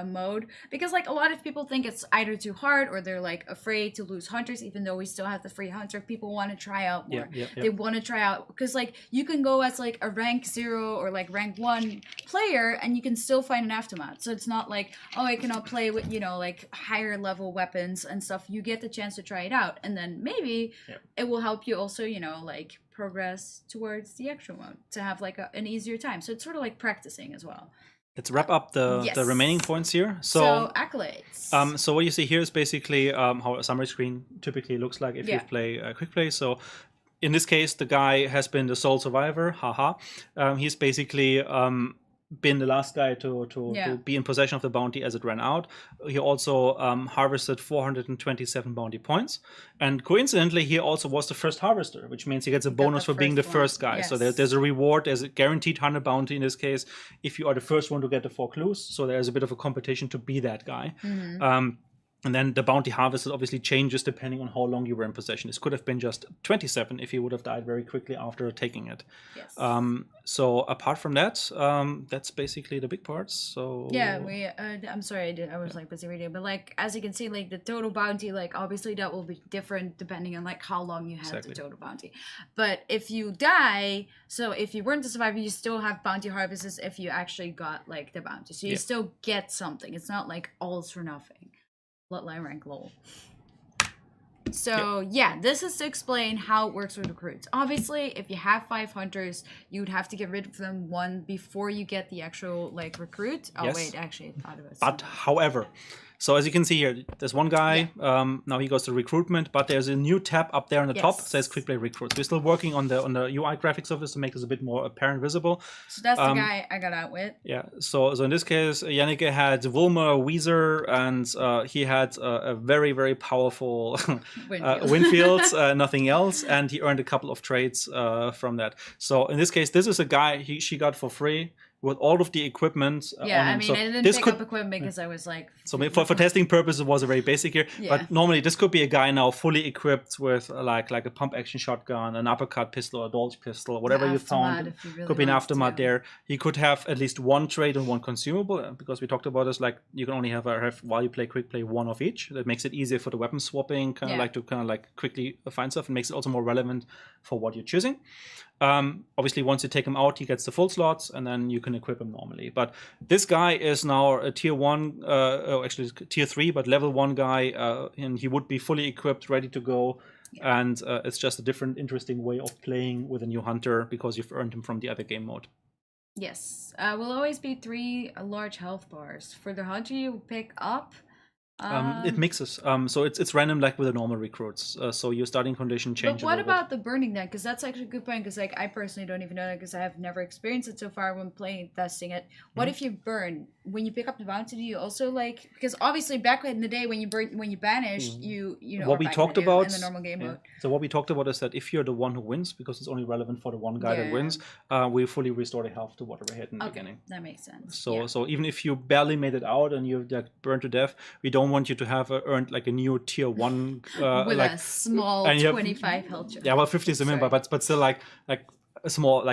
mode, because like a lot of people think it's either too hard or they're like afraid to lose hunters, even though we still have the free hunter. People want to try out more. They want to try out because like you can go as like a rank 0 or like rank 1 player and you can still find an aftermath. So it's not like, oh, I cannot play with, you know, like higher level weapons and stuff. You get the chance to try it out, and then maybe it will help you also, you know, like progress towards the actual mode to have like an easier time. So it's sort of like practicing as well. Let's wrap up the remaining points here. So accolades. So what you see here is basically how a summary screen typically looks like if you play quick play. So in this case, the guy has been the sole survivor. Haha. He's basically been the last guy to be in possession of the bounty as it ran out. He also harvested 427 bounty points, and coincidentally he also was the first harvester, which means he gets a bonus for being the first guy. So there's a reward, there's a guaranteed 100 bounty in this case if you are the first one to get the 4 clues. So there's a bit of a competition to be that guy. And then the bounty harvested obviously changes depending on how long you were in possession. This could have been just 27 if you would have died very quickly after taking it. So apart from that, that's basically the big parts. So I'm sorry, I was like busy reading, but like as you can see, like the total bounty, like obviously that will be different depending on like how long you have the total bounty. But if you die, so if you weren't a survivor, you still have bounty harvests if you actually got like the bounty. So you still get something. It's not like all's for nothing. Bloodline rank lol. So this is to explain how it works with recruits. Obviously, if you have 5 hunters, you would have to get rid of them one before you get the actual like recruit. Oh wait, actually I thought it was. But however, so as you can see here, there's one guy, now he goes to recruitment, but there's a new tab up there on the top that says quick play recruits. We're still working on the UI graphics of this to make this a bit more apparent visible. So that's the guy I got out with. Yeah, so in this case, Janneke had Wilmer, Weezer, and he had a very, very powerful Winfield, nothing else, and he earned a couple of trades from that. So in this case, this is a guy she got for free with all of the equipment. I mean, I didn't pick up equipment because I was like... So for testing purposes, it was a very basic here. But normally, this could be a guy now fully equipped with like a pump action shotgun, an uppercut pistol, a Dolch pistol, whatever you found. Really could be an aftermath there. He could have at least 1 trade and 1 consumable, because we talked about this, like you can only have while you play quick play 1 of each. That makes it easier for the weapon swapping, kind of like quickly find stuff, and makes it also more relevant for what you're choosing. Obviously, once you take him out, he gets the full slots, and then you can equip him normally. But this guy is now a tier 1, actually tier 3, but level 1 guy, and he would be fully equipped, ready to go. And it's just a different, interesting way of playing with a new hunter because you've earned him from the other game mode. Yes, will always be 3 large health bars for the hunter you pick up. It mixes. So it's random like with the normal recruits. So your starting condition changes. But what about the burning then? Because that's actually a good point. Because like I personally don't even know that because I have never experienced it so far when playing testing it. What if you burn when you pick up the bounty? Do you also like, because obviously back in the day when you banished, you know what we talked about in the normal game mode. So what we talked about is that if you're the one who wins, because it's only relevant for the one guy that wins, we fully restore the health to whatever hit in the beginning. That makes sense. So even if you barely made it out and you like burned to death, we don't want you to have earned like a new tier 1 with like a small 25 health. Yeah, well, 50 is a minimum, but still like a small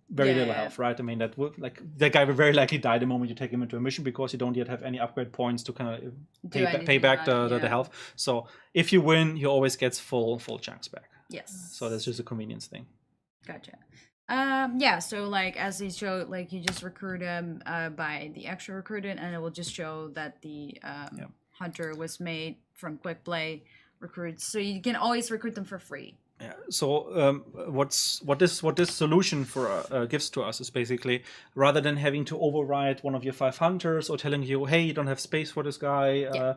very little health, right? I mean, that would that guy will very likely die the moment you take him into a mission because you don't yet have any upgrade points to kind of pay back the health. So if you win, he always gets full chunks back. Yes. So that's just a convenience thing. Gotcha. So like as he showed, like you just recruit him by the extra recruiting, and it will just show that the hunter was made from quick play recruits, so you can always recruit them for free. Yeah. So what this solution for gives to us is basically, rather than having to override one of your 5 hunters or telling you, hey, you don't have space for this guy,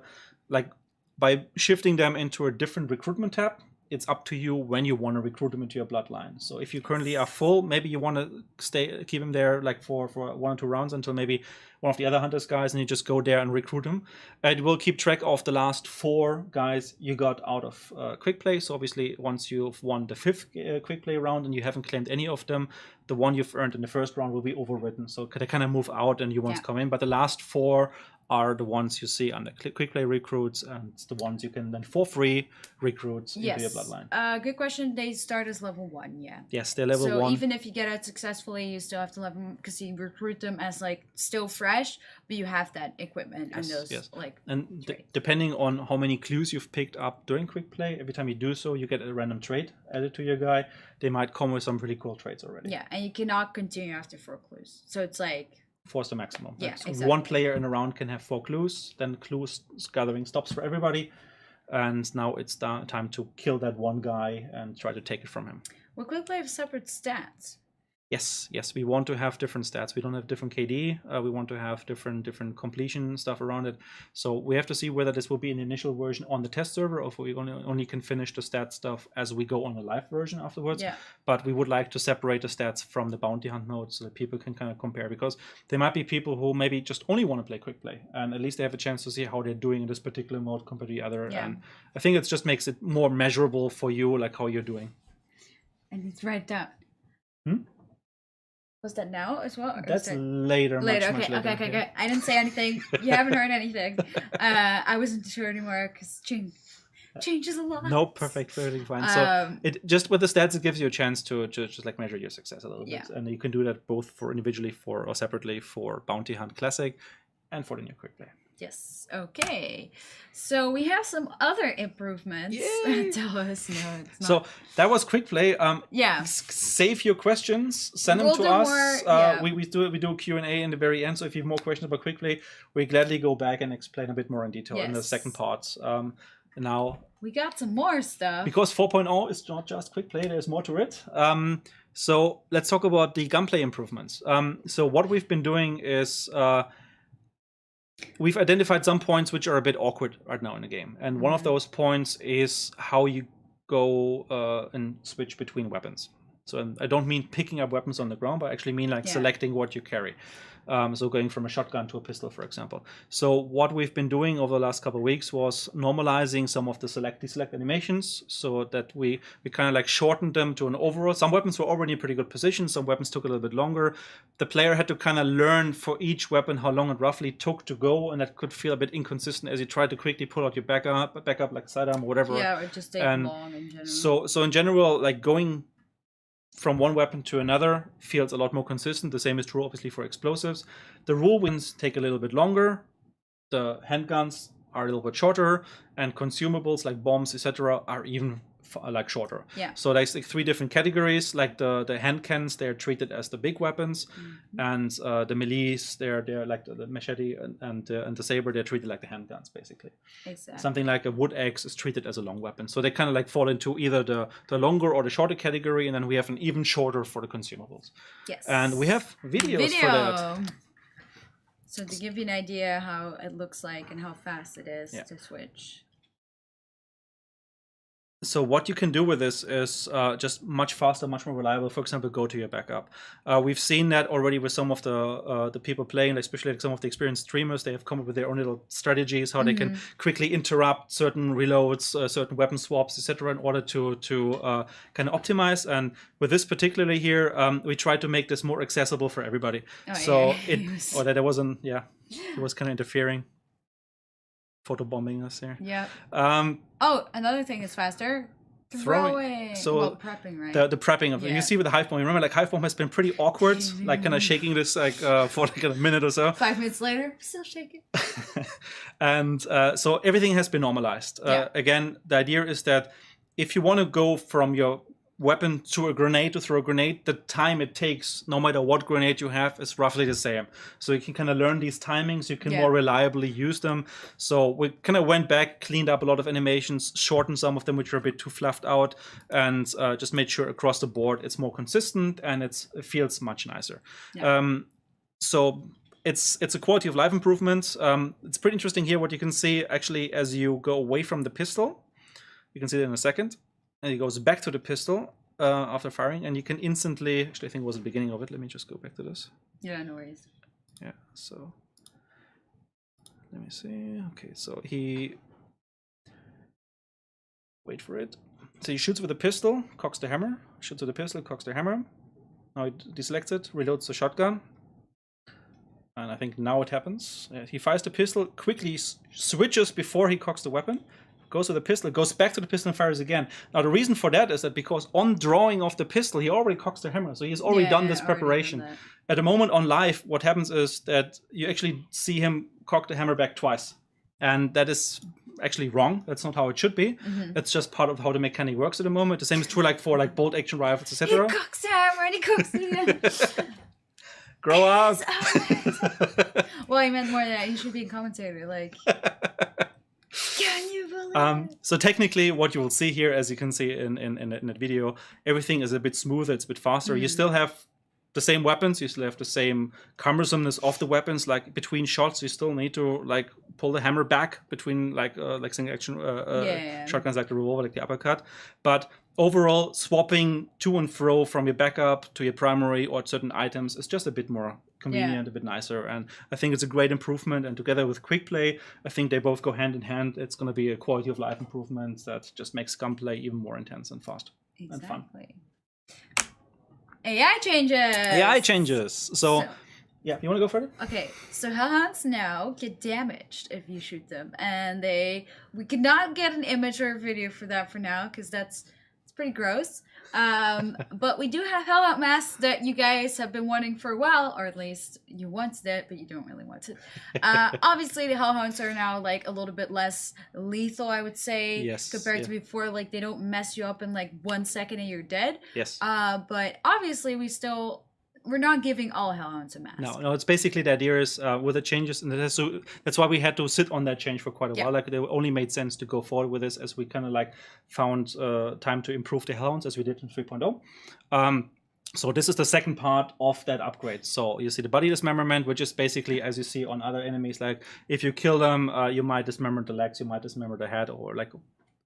like by shifting them into a different recruitment tab, it's up to you when you want to recruit them into your bloodline. So if you currently are full, maybe you want to keep him there like for 1 or 2 rounds until maybe one of the other hunters guys, and you just go there and recruit him. It will keep track of the last 4 guys you got out of quick play. So obviously once you've won the 5th quick play round and you haven't claimed any of them, the one you've earned in the first round will be overwritten. So they kind of move out and you want to come in. But the last 4 are the ones you see under quick play recruits, and it's the ones you can then for free recruit into your bloodline. Good question. They start as level 1, yeah. Yes, they're level 1. So even if you get out successfully, you still have to level them because you recruit them as like still fresh, but you have that equipment and those like. And depending on how many clues you've picked up during quick play, every time you do so, you get a random trait added to your guy. They might come with some pretty cool traits already. Yeah, and you cannot continue after 4 clues. So it's like. Force the maximum. Yeah, so exactly. 1 player in a round can have 4 clues, then clues gathering stops for everybody, and now it's time to kill that one guy and try to take it from him. Will quick play have separate stats? Yes, we want to have different stats. We don't have different KD. We want to have different completion stuff around it. So we have to see whether this will be an initial version on the test server, or if we only can finish the stat stuff as we go on the live version afterwards. Yeah. But we would like to separate the stats from the bounty hunt mode so that people can kind of compare, because there might be people who maybe just only want to play quick play, and at least they have a chance to see how they're doing in this particular mode compared to the other. Yeah. And I think it just makes it more measurable for you, like how you're doing. And it's right down. Was that now as well? That's later. Later. Much later. Okay. I didn't say anything. You haven't heard anything. I wasn't sure anymore because changes a lot. No, perfectly fine. So it just with the stats, it gives you a chance to just like measure your success a little bit, and you can do that both for individually or separately for Bounty Hunt Classic and for the new quick play. Yes. Okay. So we have some other improvements. Tell us. No, it's not. So that was quick play. Save your questions. Send them to us. We do Q&A in the very end. So if you have more questions about quick play, we gladly go back and explain a bit more in detail in the second part. Now we got some more stuff because 4.0 is not just quick play. There's more to it. So let's talk about the gunplay improvements. So what we've been doing is. We've identified some points which are a bit awkward right now in the game. And one of those points is how you go and switch between weapons. So I don't mean picking up weapons on the ground, but I actually mean like selecting what you carry. So going from a shotgun to a pistol, for example. So what we've been doing over the last couple of weeks was normalizing some of the select-deselect animations so that we kind of like shortened them to an overall. Some weapons were already in pretty good position. Some weapons took a little bit longer. The player had to kind of learn for each weapon how long it roughly took to go, and that could feel a bit inconsistent as you try to quickly pull out your backup like sidearm or whatever. Yeah, or just take long in general. So in general, like going from one weapon to another feels a lot more consistent. The same is true, obviously, for explosives. The rule wins take a little bit longer. The handguns are a little bit shorter, and consumables like bombs, etc., are even like shorter. Yeah. So there's like 3 different categories. Like the hand cannons, they're treated as the big weapons, and the melees, they're like the machete and the saber, they're treated like the handguns, basically. Exactly. Something like a wood axe is treated as a long weapon. So they kind of like fall into either the longer or the shorter category, and then we have an even shorter for the consumables. Yes. And we have videos for that. So to give you an idea how it looks like and how fast it is to switch. So what you can do with this is just much faster, much more reliable. For example, go to your backup. We've seen that already with some of the people playing, especially like some of the experienced streamers. They have come up with their own little strategies, how they can quickly interrupt certain reloads, certain weapon swaps, etc., in order to kind of optimize. And with this particularly here, we tried to make this more accessible for everybody. There wasn't, it was kind of interfering. Photobombing us there. Yeah. Another thing is faster. Throwing. So prepping, right? The prepping of it. You see with the hive bomb. Remember, like hive bomb has been pretty awkward, like kind of shaking this like for like a minute or so. 5 minutes later, still shaking. And so everything has been normalized. Again, the idea is that if you want to go from your weapon to a grenade, to throw a grenade, the time it takes, no matter what grenade you have, is roughly the same. So you can kind of learn these timings, you can more reliably use them. So we kind of went back, cleaned up a lot of animations, shortened some of them which were a bit too fluffed out, and just made sure across the board it's more consistent and it feels much nicer. So it's a quality of life improvement. It's pretty interesting here what you can see actually as you go away from the pistol. You can see that in a second. and he goes back to the pistol after firing, and you can instantly. Actually, I think it was the beginning of it. Let me just go back to this. Yeah, no worries. Yeah. So let me see. Okay, so he. Wait for it. So he shoots with a pistol, cocks the hammer. Shoots with a pistol, cocks the hammer. Now he deselects it, reloads the shotgun. And I think now it happens. He fires the pistol, quickly switches before he cocks the weapon. Goes with the pistol, goes back to the pistol and fires again. Now the reason for that is that because on drawing of the pistol, he already cocks the hammer. So he's already done this preparation. At the moment on live, what happens is that you actually see him cock the hammer back twice. And that is actually wrong. That's not how it should be. That's just part of how the mechanic works at the moment. The same is true like for like bolt action rifles, etc. He cocks the hammer and he cocks it again. Grow up. Well, I meant more that he should be a commentator. Like, can you believe it? So technically, what you will see here, as you can see in that video, everything is a bit smoother. It's a bit faster. You still have the same weapons. You still have the same cumbersomeness of the weapons. Like between shots, you still need to like pull the hammer back between like single action shotguns, like the revolver, like the uppercut. But overall, swapping to and fro from your backup to your primary or certain items is just a bit more convenient, a bit nicer. And I think it's a great improvement. And together with quick play, I think they both go hand in hand. It's going to be a quality of life improvement that just makes gunplay even more intense and fast and fun. AI changes. AI changes. So yeah, you want to go further? Okay, so hellhounds now get damaged if you shoot them, and we could not get an image or a video for that for now because it's pretty gross. But we do have hellhound masks that you guys have been wanting for a while, or at least you wanted it, but you don't really want it. Obviously, the hellhounds are now like a little bit less lethal, I would say, compared to before. Like they don't mess you up in like 1 second and you're dead. Yes. But obviously, we're not giving all hellhounds a mask. No, it's basically the idea is with the changes, and so that's why we had to sit on that change for quite a while. Like it only made sense to go forward with this as we kind of like found time to improve the hellhounds as we did in 3.0. So this is the second part of that upgrade. So you see the body dismemberment, which is basically, as you see on other enemies, like if you kill them, you might dismember the legs, you might dismember the head, or like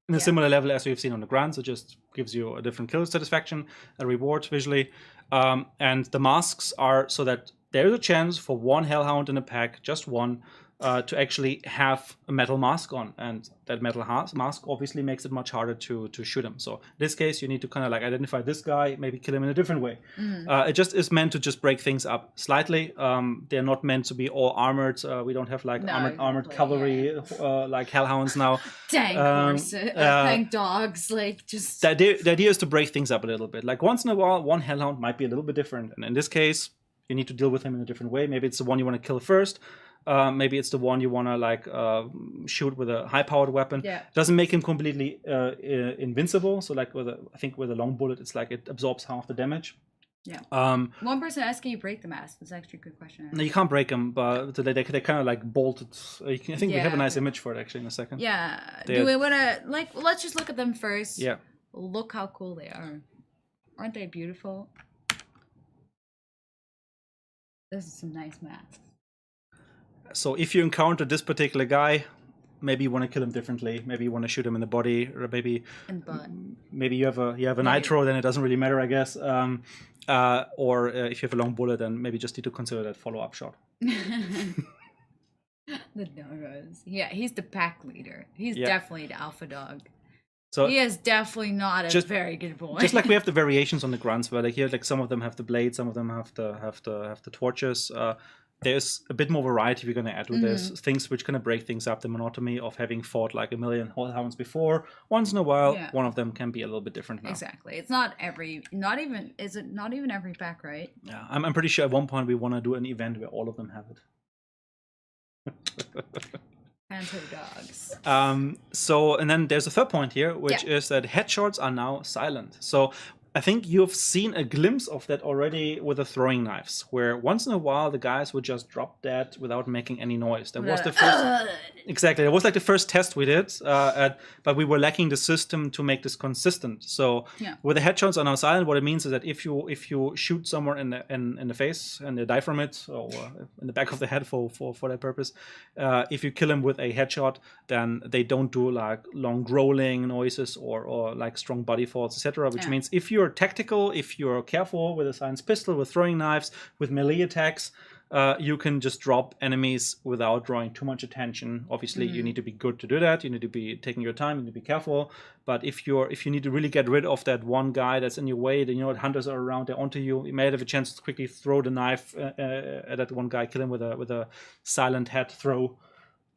in a similar level as we've seen on the ground. So it just gives you a different kill satisfaction, a reward visually. And the masks are so that there's a chance for one hellhound in a pack, just one, to actually have a metal mask on. And that metal mask obviously makes it much harder to shoot him. So in this case, you need to kind of like identify this guy, maybe kill him in a different way. It just is meant to just break things up slightly. They're not meant to be all armored. We don't have like armored cavalry like hellhounds now. Tank horses, tank dogs, like just... The idea is to break things up a little bit. Like once in a while, one hellhound might be a little bit different. And in this case, you need to deal with him in a different way. Maybe it's the one you want to kill first. Maybe it's the one you want to like shoot with a high-powered weapon. Doesn't make him completely invincible. So like I think with a long bullet, it's like it absorbs half the damage. One person asked, can you break the mask? That's actually a good question. No, you can't break them, but they kind of like bolted. I think we have a nice image for it actually in a second. Do we want to like? Let's just look at them first. Yeah. Look how cool they are. Aren't they beautiful? This is some nice masks. So if you encounter this particular guy, maybe you want to kill him differently. Maybe you want to shoot him in the body, or maybe you have a nitro, then it doesn't really matter, I guess. Or if you have a long bullet, then maybe just need to consider that follow-up shot. The doggos. Yeah, he's the pack leader. He's definitely the alpha dog. So he is definitely not a very good boy. Just like we have the variations on the grunts, where like here, like some of them have the blades, some of them have the torches. There's a bit more variety we're going to add with this. Things which kind of break things up, the monotony of having fought like a million hellhounds before. Once in a while, one of them can be a little bit different now. Exactly. It's not even every pack, right? Yeah, I'm pretty sure at one point we want to do an event where all of them have it. Panther dogs. And then there's a third point here, which is that headshots are now silent. So I think you've seen a glimpse of that already with the throwing knives, where once in a while the guys would just drop dead without making any noise. That was the first, exactly. It was like the first test we did, but we were lacking the system to make this consistent. So with the headshots on our silent, what it means is that if you shoot someone in the face and they die from it, or in the back of the head for that purpose, if you kill them with a headshot, then they don't do like long growling noises or like strong body falls, etc. Which means if you're tactical, if you're careful with a silenced pistol, with throwing knives, with melee attacks, you can just drop enemies without drawing too much attention. Obviously, you need to be good to do that. You need to be taking your time. You need to be careful. But if you need to really get rid of that one guy that's in your way, then you know what, hunters are around, they're onto you. You may have a chance to quickly throw the knife at that one guy, kill him with a silent head throw,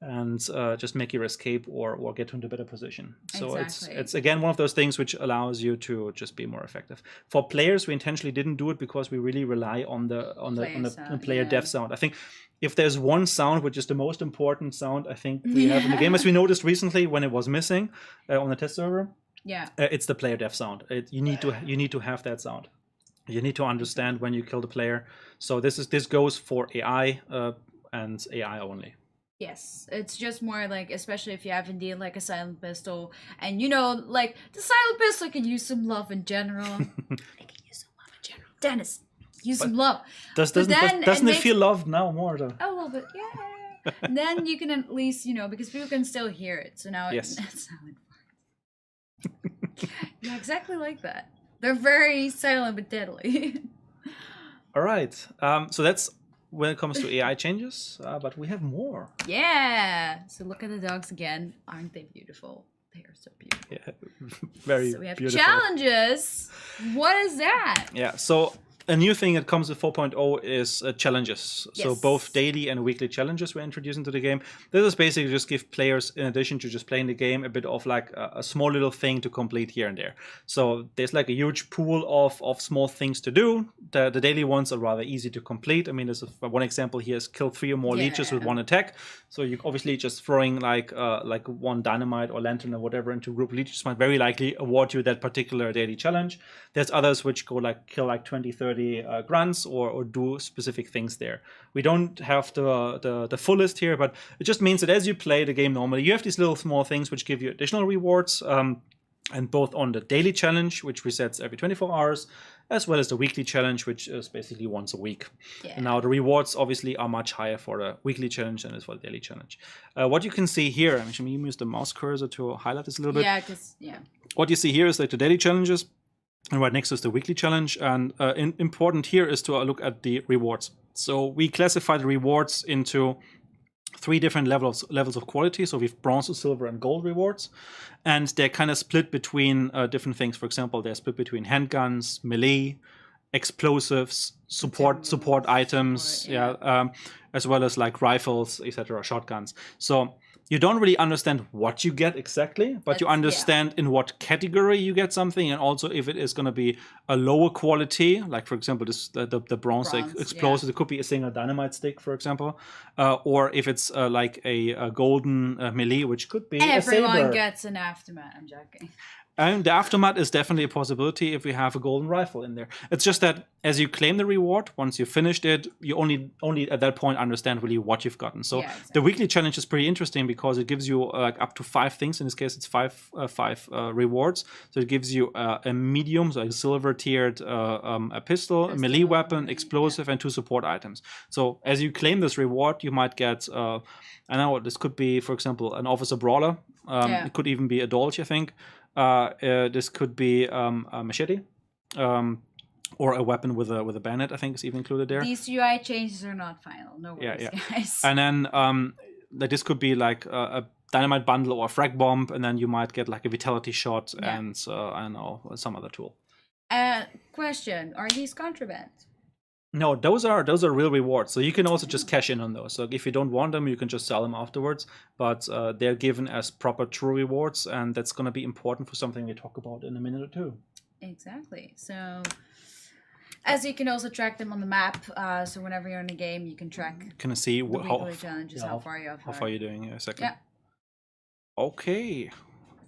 and just make your escape or get into a better position. So it's again one of those things which allows you to just be more effective. For players, we intentionally didn't do it because we really rely on the player dev sound. I think if there's one sound which is the most important sound, I think we have in the game, as we noticed recently when it was missing on the test server. It's the player dev sound. You need to have that sound. You need to understand when you kill the player. So this goes for AI and AI only. Yes, it's just more like, especially if you have indeed like a silent pistol, and you know, like the silent pistol can use some love in general. It can use some love in general. Dennis, use some love. Doesn't it feel loved now more though? A little bit, yeah. And then you can at least, you know, because people can still hear it. So now that's how it works. Yeah, exactly like that. They're very silent but deadly. All right. So that's when it comes to AI changes, but we have more. Yeah. So look at the dogs again. Aren't they beautiful? They are so beautiful. Yeah, very beautiful. So we have challenges. What is that? Yeah. So a new thing that comes with 4.0 is challenges. Yes. So both daily and weekly challenges we're introducing to the game. This is basically just give players, in addition to just playing the game, a bit of like a small little thing to complete here and there. So there's like a huge pool of small things to do. The daily ones are rather easy to complete. I mean, there's one example here is kill 3 or more leeches with one attack. So you obviously just throwing like one dynamite or lantern or whatever into a group of leeches might very likely award you that particular daily challenge. There's others which go like kill like 20, 30 grunts or do specific things there. We don't have the full list here, but it just means that as you play the game normally, you have these little small things which give you additional rewards, and both on the daily challenge, which resets every 24 hours, as well as the weekly challenge, which is basically once a week. And now the rewards obviously are much higher for the weekly challenge than is for the daily challenge. What you can see here, I'm going to use the mouse cursor to highlight this a little bit. What you see here is like the daily challenges, and right next to is the weekly challenge. And important here is to look at the rewards. So we classify the rewards into 3 different levels of quality. So we have bronze, silver, and gold rewards, and they're kind of split between different things. For example, they're split between handguns, melee, explosives, support items, as well as like rifles, etc., shotguns. So you don't really understand what you get exactly, but you understand in what category you get something, and also if it is going to be a lower quality, like for example, the bronze explosive, it could be a single dynamite stick, for example, or if it's like a golden melee, which could be everyone a saber. Gets an aftermath. I'm joking. And the aftermath is definitely a possibility if we have a golden rifle in there. It's just that as you claim the reward, once you finished it, you only at that point understand really what you've gotten. So the weekly challenge is pretty interesting because it gives you like up to 5 things. In this case, it's five rewards. So it gives you a medium, so a silver tiered a pistol, a melee weapon, explosive, and 2 support items. So as you claim this reward, you might get, I know this could be, for example, an officer brawler. It could even be a dolch, I think. This could be a machete, or a weapon with a bayonet, I think is even included there. These UI changes are not final. No worries, guys. And then this could be like a dynamite bundle or a frag bomb, and then you might get like a vitality shot and I don't know, some other tool. Question: are these contraband? No, those are real rewards. So you can also just cash in on those. So if you don't want them, you can just sell them afterwards. But they're given as proper true rewards, and that's going to be important for something we talk about in a minute or two. Exactly. So, as you can also track them on the map. So whenever you're in a game, you can track. Can I see weekly challenges? How far you are? How far you're doing? Yeah, a second. Yeah. Okay.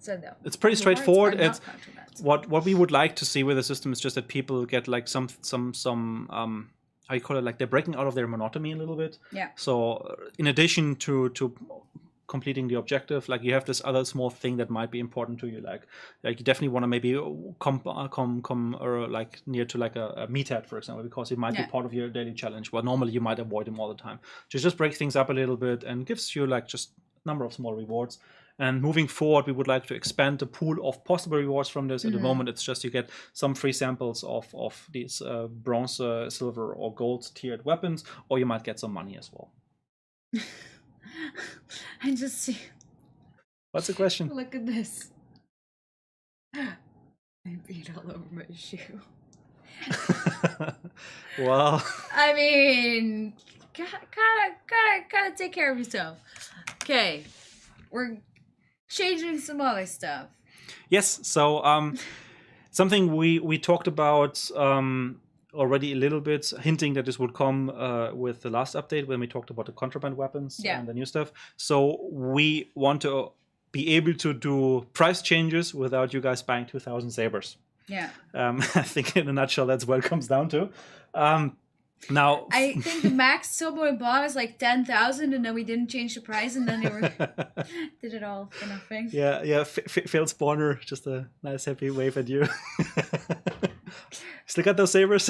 So no. It's pretty straightforward. Rewards are It's not contraband. what we would like to see with the system is just that people get like some how you call it, like they're breaking out of their monotony a little bit. Yeah. So in addition to completing the objective, like you have this other small thing that might be important to you, like you definitely want to maybe come or like near to like a meathead, for example, because it might be part of your daily challenge. Well, normally you might avoid them all the time. Just break things up a little bit and gives you like just a number of small rewards. And moving forward, we would like to expand the pool of possible rewards from this. At the moment, it's just you get some free samples of these bronze, silver, or gold tiered weapons, or you might get some money as well. I just see. What's the question? Look at this. I beat all over my shoe. Well, I mean, gotta take care of yourself. Okay, we're changing some other stuff. Yes. So something we talked about already a little bit, hinting that this would come with the last update when we talked about the contraband weapons and the new stuff. So we want to be able to do price changes without you guys buying 2,000 sabers. Yeah. I think in a nutshell, that's what it comes down to. Now, I think the max Subway bought is like 10,000, and then we didn't change the price, and then they were did it all for nothing. Yeah. Failed spawner, just a nice happy wave at you. Still got those sabers.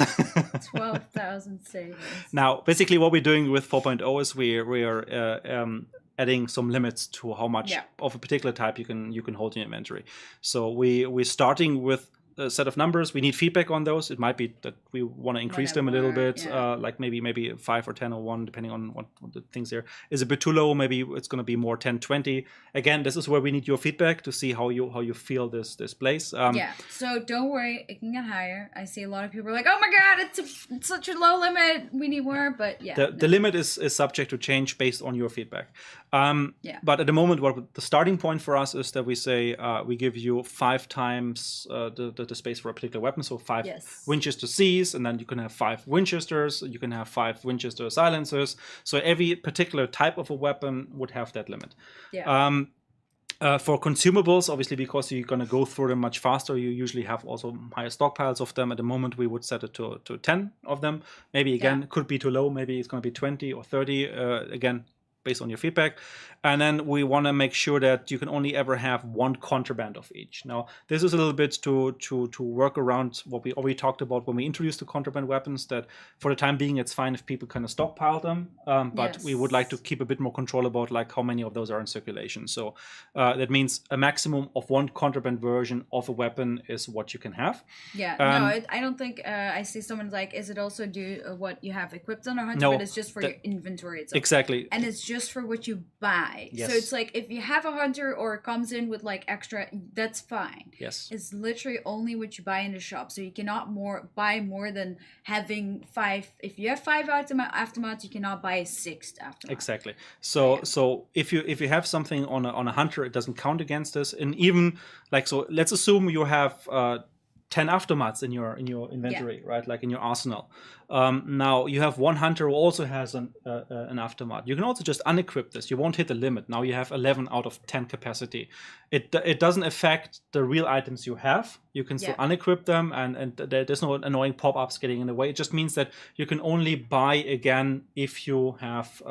12,000 sabers. Now, basically, what we're doing with 4.0 is we are adding some limits to how much of a particular type you can hold in your inventory. So we're starting with a set of numbers. We need feedback on those. It might be that we want to increase them a little bit, like maybe 5 or 10 or 1, depending on what the things there. Is a bit too low? Maybe it's going to be more 10, 20. Again, this is where we need your feedback to see how you feel this plays. So don't worry, it can get higher. I see a lot of people are like, oh my god, it's such a low limit. We need more, but the limit is subject to change based on your feedback. But at the moment, what the starting point for us is that we say we give you 5 times the space for a particular weapon, so 5 Winchester Cs, and then you can have 5 Winchesters, you can have 5 Winchester silencers. So every particular type of a weapon would have that limit. For consumables, obviously, because you're going to go through them much faster, you usually have also higher stockpiles of them. At the moment, we would set it to 10 of them. Maybe again, it could be too low. Maybe it's going to be 20 or 30. Again, based on your feedback. And then we want to make sure that you can only ever have 1 contraband of each. Now, this is a little bit to work around what we already talked about when we introduced the contraband weapons, that for the time being, it's fine if people kind of stockpile them. But we would like to keep a bit more control about like how many of those are in circulation. So that means a maximum of 1 contraband version of a weapon is what you can have. I don't think I see someone's like, is it also what you have equipped on a hunter? No, but it's just for your inventory itself. Exactly. And it's just for what you buy. So it's like if you have a hunter or it comes in with like extra, that's fine. It's literally only what you buy in the shop. So you cannot buy more than having 5. If you have 5 aftermaths, you cannot buy a 6th aftermath. Exactly. So if you have something on a hunter, it doesn't count against this. And even like, so let's assume you have 10 aftermaths in your inventory, right? Like in your arsenal. Now you have 1 hunter who also has an aftermath. You can also just unequip this. You won't hit the limit. Now you have 11 out of 10 capacity. It doesn't affect the real items you have. You can still unequip them, and there's no annoying pop-ups getting in the way. It just means that you can only buy again if you have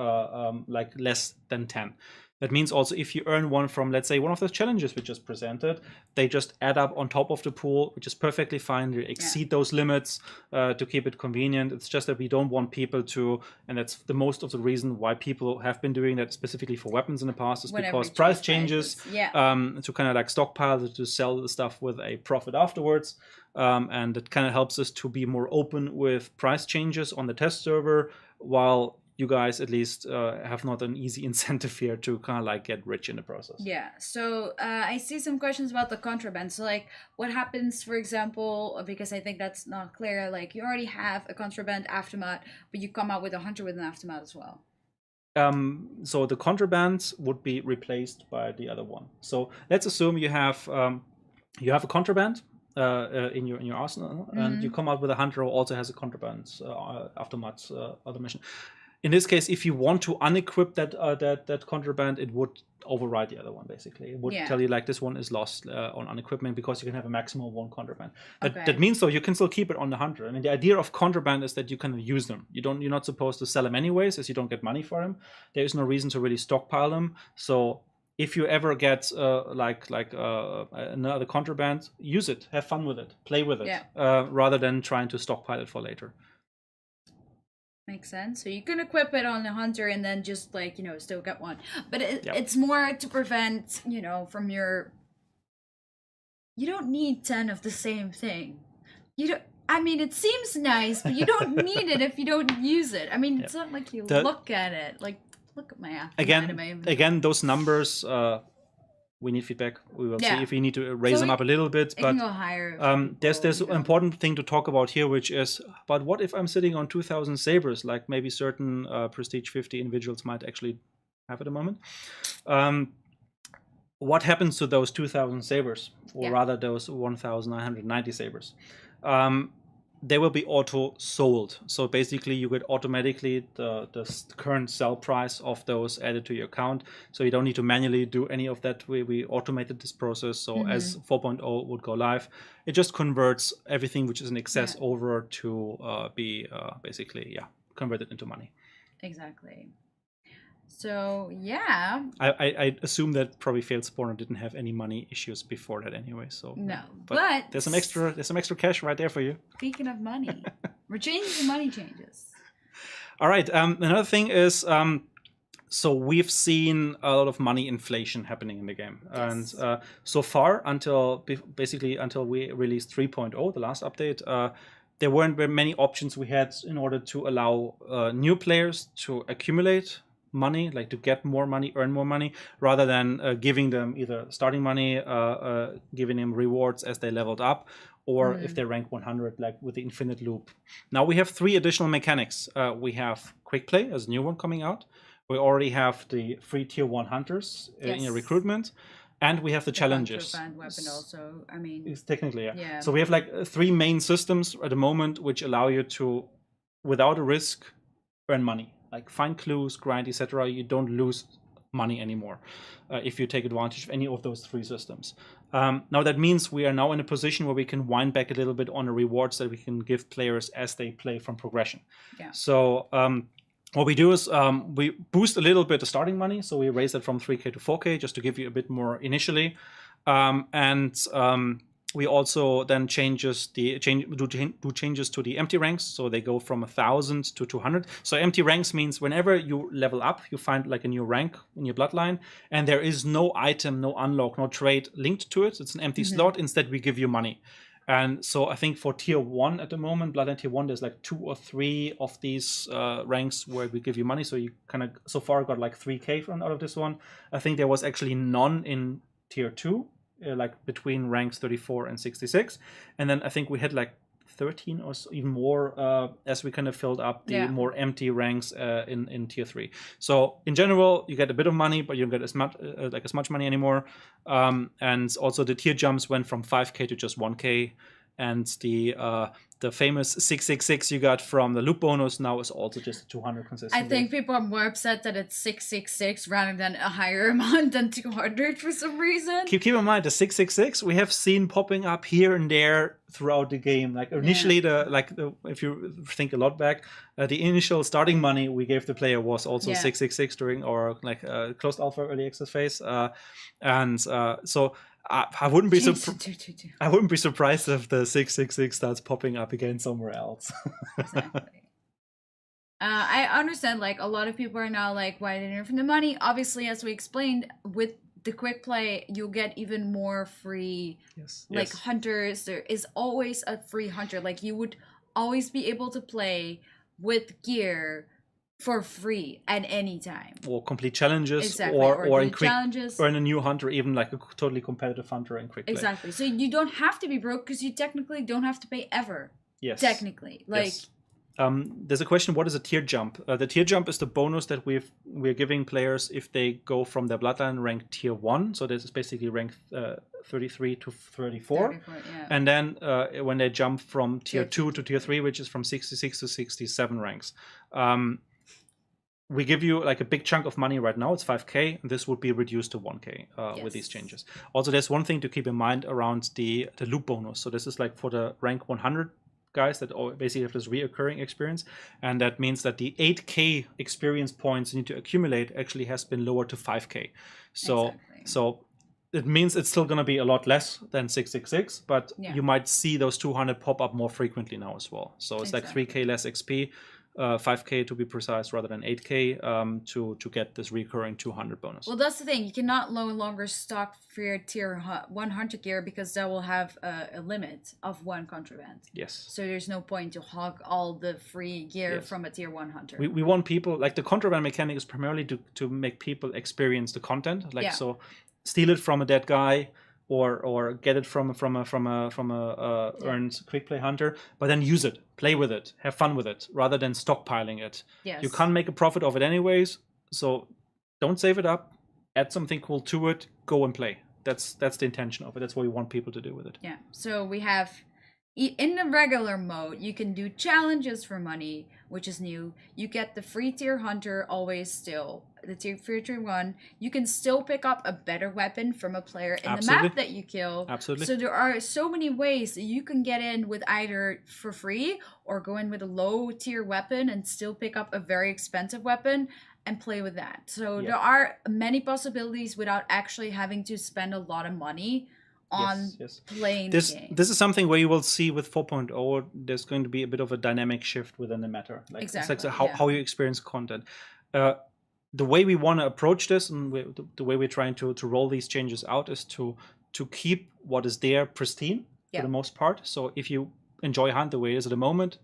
like less than 10. That means also if you earn 1 from, let's say, one of the challenges we just presented, they just add up on top of the pool, which is perfectly fine. They exceed those limits to keep it convenient. It's just that we don't want people to, and that's the most of the reason why people have been doing that specifically for weapons in the past, is because price changes to kind of like stockpile, to sell the stuff with a profit afterwards. And it kind of helps us to be more open with price changes on the test server, while you guys at least have not an easy incentive here to kind of like get rich in the process. So I see some questions about the contraband. So like what happens, for example, because I think that's not clear, like you already have a contraband aftermath, but you come out with a hunter with an aftermath as well. So the contraband would be replaced by the other one. So let's assume you have a contraband in your arsenal, and you come out with a hunter who also has a contraband aftermath other mission. in this case, if you want to unequip that contraband, it would override the other one. Basically, it would tell you like this one is lost on unequipment because you can have a maximum of 1 contraband. That means though you can still keep it on the hunter. I mean, the idea of contraband is that you can use them. You're not supposed to sell them anyways, as you don't get money for them. There is no reason to really stockpile them. So if you ever get another contraband, use it, have fun with it, play with it, rather than trying to stockpile it for later. Makes sense. So you can equip it on the hunter and then just like, you know, still get one. But it's more to prevent, you know, from your... You don't need 10 of the same thing. You don't... I mean, it seems nice, but you don't need it if you don't use it. I mean, it's not like you look at it. Like, look at my Again, those numbers... we need feedback. We will see if we need to raise them up a little bit. But can go higher there's an important thing to talk about here, which is, but what if I'm sitting on 2,000 sabers, like maybe certain Prestige 50 individuals might actually have at the moment? What happens to those 2,000 sabers, or rather those 1,990 sabers? They will be auto sold. So basically you get automatically the current sell price of those added to your account. So you don't need to manually do any of that. We automated this process. So as 4.0 would go live, it just converts everything which is in excess over to be basically, converted into money. Exactly. So yeah, I assume that probably Failed Spawner didn't have any money issues before that anyway. So no, but there's some extra cash right there for you. Speaking of money, we're changing the money changes. All right. Another thing is, so we've seen a lot of money inflation happening in the game, and so far until we released 3.0, the last update. There weren't very many options we had in order to allow new players to accumulate money, like to get more money, earn more money, rather than giving them either starting money, giving them rewards as they leveled up, or if they rank 100, like with the infinite loop. Now we have 3 additional mechanics. We have quick play as a new one coming out. We already have the free tier 1 hunters in your recruitment, and we have the challenges. Weapon also, I mean, it's technically So we have like 3 main systems at the moment which allow you to, without a risk, earn money. Like find clues, grind, etc. You don't lose money anymore if you take advantage of any of those 3 systems. Now that means we are now in a position where we can wind back a little bit on the rewards that we can give players as they play from progression. So what we do is we boost a little bit the starting money. So we raise it from 3K to 4K just to give you a bit more initially. We also then do changes to the empty ranks, so they go from 1,000 to 200. So empty ranks means whenever you level up, you find like a new rank in your bloodline, and there is no item, no unlock, no trade linked to it. It's an empty slot. Instead, we give you money. And so I think for tier 1 at the moment, bloodline tier 1, there's like 2 or 3 of these ranks where we give you money. So you kind of so far got like 3K out of this one. I think there was actually none in tier 2. Like between ranks 34 and 66, and then I think we had like 13 or so, even more as we kind of filled up the more empty ranks in tier 3. So in general, you get a bit of money, but you don't get as much money anymore. And also the tier jumps went from 5K to just 1K, and the famous 666 you got from the loop bonus now is also just 200 consistently. I think people are more upset that it's 666 rather than a higher amount than 200 for some reason. Keep in mind, the 666 we have seen popping up here and there throughout the game. Like initially, if you think a lot back, the initial starting money we gave the player was also 666 during our closed alpha early access phase, so. I wouldn't be surprised if the 666 starts popping up again somewhere else. Exactly. I understand, like, a lot of people are now like, why didn't you from the money? Obviously, as we explained, with the quick play, you'll get even more free hunters. There is always a free hunter. Like, you would always be able to play with gear for free at any time, or complete challenges, or in quick challenges, or in a new hunter, even like a totally competitive hunter in quick play. Exactly. So you don't have to be broke because you technically don't have to pay ever. Yes. Technically, like. Yes. There's a question: what is a tier jump? The tier jump is the bonus that we're giving players if they go from their bloodline rank tier 1. So this is basically rank 33 to 34, and then when they jump from tier 2 to tier 3, which is from 66 to 67 ranks. we give you like a big chunk of money right now. It's 5K, and this would be reduced to 1K with these changes. Also, there's one thing to keep in mind around the loop bonus. So this is like for the rank 100 guys that basically have this reoccurring experience, and that means that the 8K experience points you need to accumulate actually has been lowered to 5K. So so it means it's still going to be a lot less than 666, but you might see those 200 pop up more frequently now as well. So it's like 3K less XP. 5K to be precise, rather than 8K, to get this recurring 200 bonus. Well, that's the thing. You cannot no longer stock for your tier 100 gear because that will have a limit of 1 contraband. Yes. So there's no point to hog all the free gear from a tier 100. We want people, like the contraband mechanic is primarily to make people experience the content. Like so, steal it from a dead guy, or get it from a earned quick play hunter, but then use it, play with it, have fun with it, rather than stockpiling it. Yes. You can't make a profit of it anyways, so don't save it up. Add something cool to it. Go and play. That's the intention of it. That's what we want people to do with it. Yeah. So we have, in the regular mode, you can do challenges for money, which is new. You get the free tier hunter always still. The tier 1, you can still pick up a better weapon from a player in the map that you kill. Absolutely. So there are so many ways that you can get in with either for free or go in with a low tier weapon and still pick up a very expensive weapon and play with that. So there are many possibilities without actually having to spend a lot of money on playing the game. This is something where you will see with 4.0, there's going to be a bit of a dynamic shift within the meta. Like, exactly. It's like how you experience content. The way we want to approach this, and the way we're trying to roll these changes out, is to keep what is there pristine for the most part. So if you enjoy Hunt the way it is at the moment,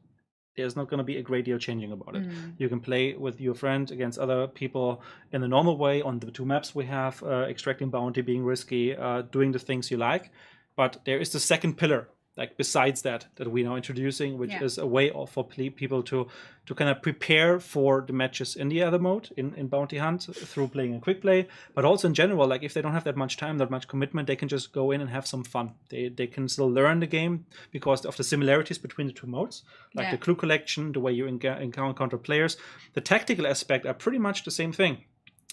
there's not going to be a great deal changing about it. You can play with your friend against other people in the normal way on the 2 maps we have, extracting bounty, being risky, doing the things you like. But there is the second pillar, like besides that we're now introducing, which is a way for people to kind of prepare for the matches in the other mode, in Bounty Hunt, through playing a quick play. But also in general, like if they don't have that much time, that much commitment, they can just go in and have some fun. They can still learn the game because of the similarities between the 2 modes, like the clue collection, the way you encounter players. The tactical aspect are pretty much the same thing.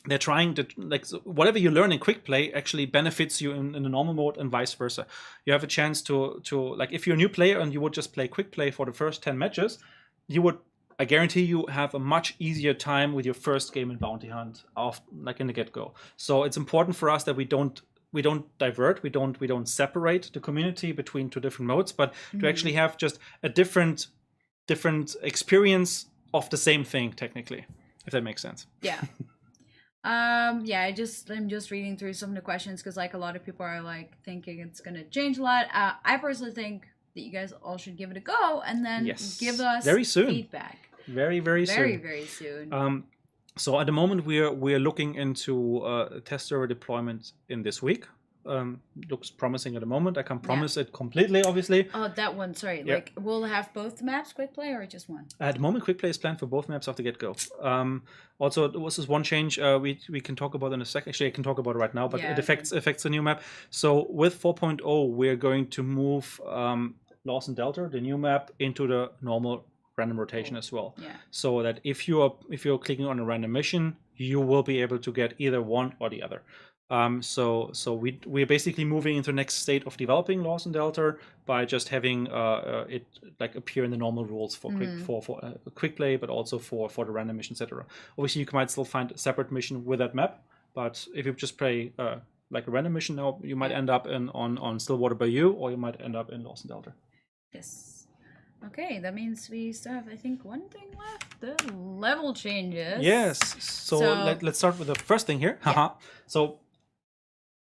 They're trying to, like, whatever you learn in quick play actually benefits you in the normal mode, and vice versa. You have a chance to like, if you're a new player and you would just play quick play for the first 10 matches, you would, I guarantee you, have a much easier time with your first game in Bounty Hunt, like in the get-go. So it's important for us that we don't divert, we don't separate the community between 2 different modes, but to actually have just a different experience of the same thing, technically, if that makes sense. Yeah. I'm just reading through some of the questions because like a lot of people are like thinking it's gonna change a lot. I personally think that you guys all should give it a go and then give us very soon feedback. Very soon. Very soon. So at the moment we're looking into test server deployment in this week. Looks promising at the moment. I can't promise it completely, obviously. Oh, that one, sorry. Like, we'll have both maps quick play or just one? At the moment, quick play is planned for both maps off the get-go. Also, there was this one change we can talk about in a second. Actually, I can talk about it right now, but it affects the new map. So with 4.0, we're going to move Lawson Delta, the new map, into the normal random rotation as well. Yeah. So that if you're clicking on a random mission, you will be able to get either one or the other. So we're basically moving into the next state of developing Lawson Delta by just having it like appear in the normal rules for quick play, but also for the random mission, etc. Obviously, you might still find a separate mission with that map, but if you just play like a random mission now, you might end up on Stillwater Bayou, or you might end up in Lawson Delta. Yes. Okay, that means we still have, I think, one thing left. The level changes. Yes. So let's start with the first thing here. Yeah. So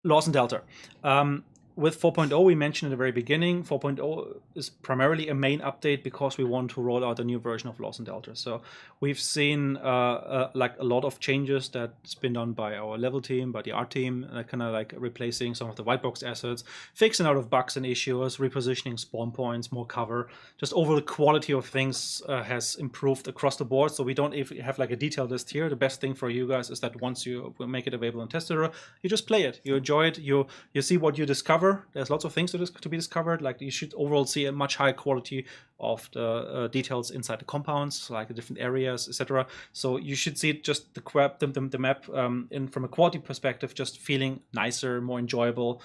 Lawson Delta. With 4.0, we mentioned at the very beginning, 4.0 is primarily a main update because we want to roll out a new version of Lawson Delta. So we've seen like a lot of changes that's been done by our level team, by the art team, kind of like replacing some of the white box assets, fixing out of bugs and issues, repositioning spawn points, more cover. Just overall, the quality of things has improved across the board. So we don't even have like a detailed list here. The best thing for you guys is that once you make it available on Test Server, you just play it, you enjoy it, you see what you discover. discover. There's lots of things to be discovered. Like you should overall see a much higher quality of the details inside the compounds, like the different areas, etc. So you should see just the map from a quality perspective, just feeling nicer, more enjoyable,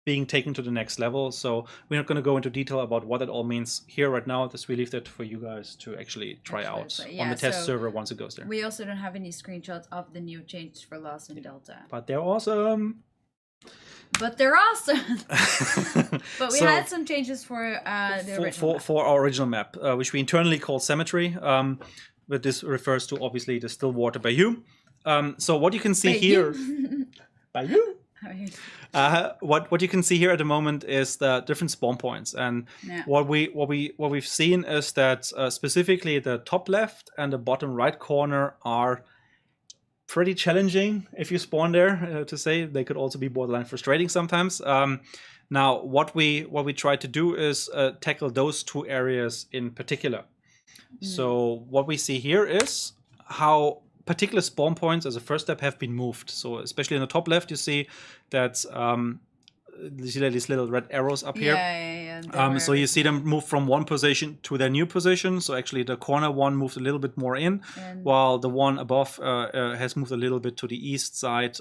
being taken to the next level. So we're not going to go into detail about what it all means here right now. We leave that for you guys to actually try out on the test server once it goes there. We also don't have any screenshots of the new changes for Lost and Delta. But they're awesome. But they're awesome. But we had some changes for the original map. For our original map, which we internally call Cemetery. But this refers to obviously the Stillwater Bayou. So what you can see here, Bayou. What you can see here at the moment is the different spawn points, and what we've seen is that specifically the top left and the bottom right corner are pretty challenging if you spawn there. To say they could also be borderline frustrating sometimes. Now what we try to do is tackle those two areas in particular. So what we see here is how particular spawn points as a first step have been moved. So especially in the top left, you see that you see these little red arrows up here. So you see them move from one position to their new position. So actually the corner one moved a little bit more in, while the one above has moved a little bit to the east side.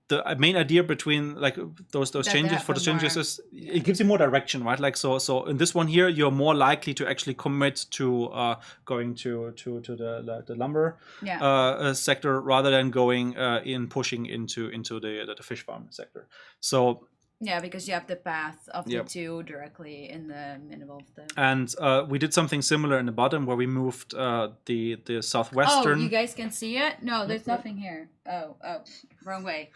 The main idea between like those changes for the changes is it gives you more direction, right? Like so in this one here, you're more likely to actually commit to going to the lumber sector rather than going pushing into the fish farm sector. So yeah, because you have the path of the two directly in the middle of the. And we did something similar in the bottom where we moved the southwestern. Oh, you guys can see it? No, there's nothing here. Oh, wrong way.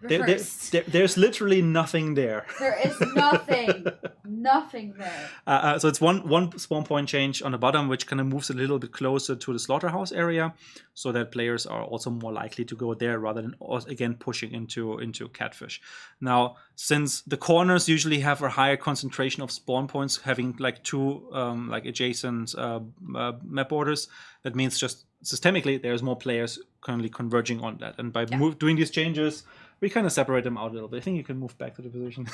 There's literally nothing there. There is nothing, nothing there. So it's one spawn point change on the bottom, which kind of moves a little bit closer to the slaughterhouse area, so that players are also more likely to go there rather than again pushing into catfish. Now, since the corners usually have a higher concentration of spawn points, having like two like adjacent map borders, that means just systemically there's more players currently converging on that. And by doing these changes, we kind of separate them out a little bit. I think you can move back to the position.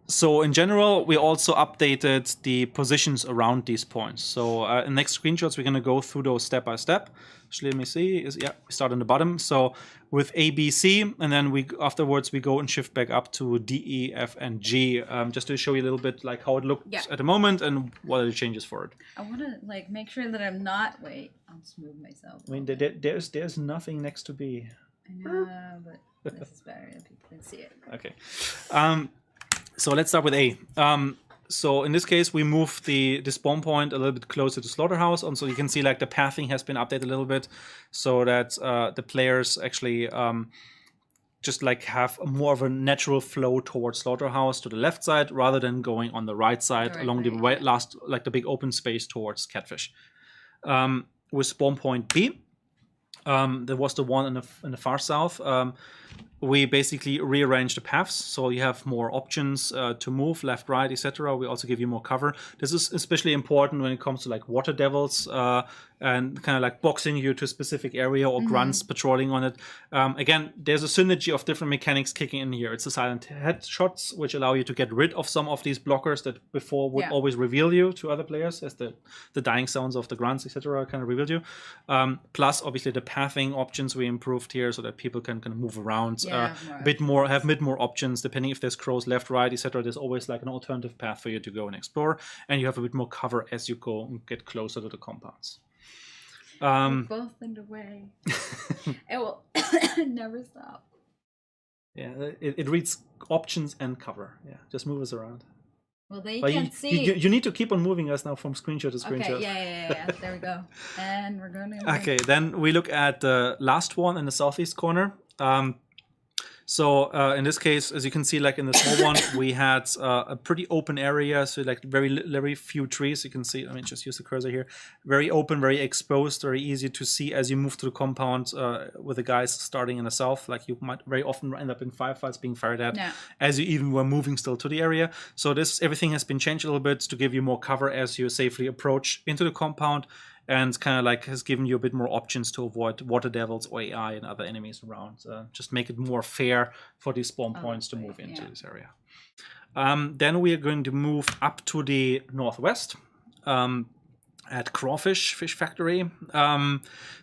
So in general, we also updated the positions around these points. So in next screenshots, we're going to go through those step by step. Actually, let me see. We start on the bottom. So with A, B, C, and then afterwards we go and shift back up to D, E, F, and G, just to show you a little bit like how it looks at the moment and what are the changes for it. I want to like make sure that I'm not. Wait, I'll just move myself. I mean, there's nothing next to B. I know, but this is better if people can see it. Okay. So let's start with A. So in this case, we move the spawn point a little bit closer to slaughterhouse, and so you can see like the pathing has been updated a little bit, so that the players actually just like have more of a natural flow towards slaughterhouse to the left side rather than going on the right side along the last like the big open space towards catfish. With spawn point B, there was the one in the far south. We basically rearrange the paths, so you have more options to move left, right, etc. We also give you more cover. This is especially important when it comes to like water devils and kind of like boxing you to a specific area or grunts patrolling on it. Again, there's a synergy of different mechanics kicking in here. It's the silent headshots, which allow you to get rid of some of these blockers that before would always reveal you to other players, as the dying sounds of the grunts, etc. kind of revealed you. Plus, obviously, the pathing options we improved here so that people can kind of move around. Have a bit more options depending if there's crows left, right, etc. There's always like an alternative path for you to go and explore, and you have a bit more cover as you go and get closer to the compounds. Both in the way. It will never stop. Yeah, it reads options and cover. Yeah, just move us around. Well, they can't see. You need to keep on moving us now from screenshot to screenshot. Okay, yeah. There we go. And we're going to. Okay, then we look at the last one in the southeast corner. So in this case, as you can see, like in the small one, we had a pretty open area. So like very few trees. You can see, let me just use the cursor here. Very open, very exposed, very easy to see as you move to the compound with the guys starting in the south. Like you might very often end up in firefights being fired at as you even were moving still to the area. So everything has been changed a little bit to give you more cover as you safely approach into the compound. and kind of like has given you a bit more options to avoid water devils or AI and other enemies around. Just make it more fair for these spawn points to move into this area. Then we are going to move up to the northwest. At Crawfish Fish Factory.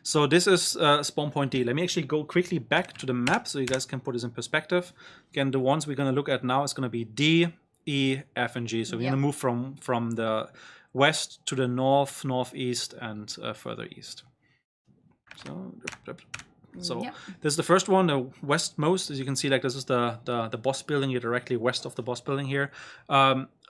So this is spawn point D. Let me actually go quickly back to the map so you guys can put this in perspective. Again, the ones we're going to look at now is going to be D, E, F, and G. So we're going to move from the west to the north, northeast, and further east. So this is the first one, the westmost. As you can see, like this is the boss building. You're directly west of the boss building here.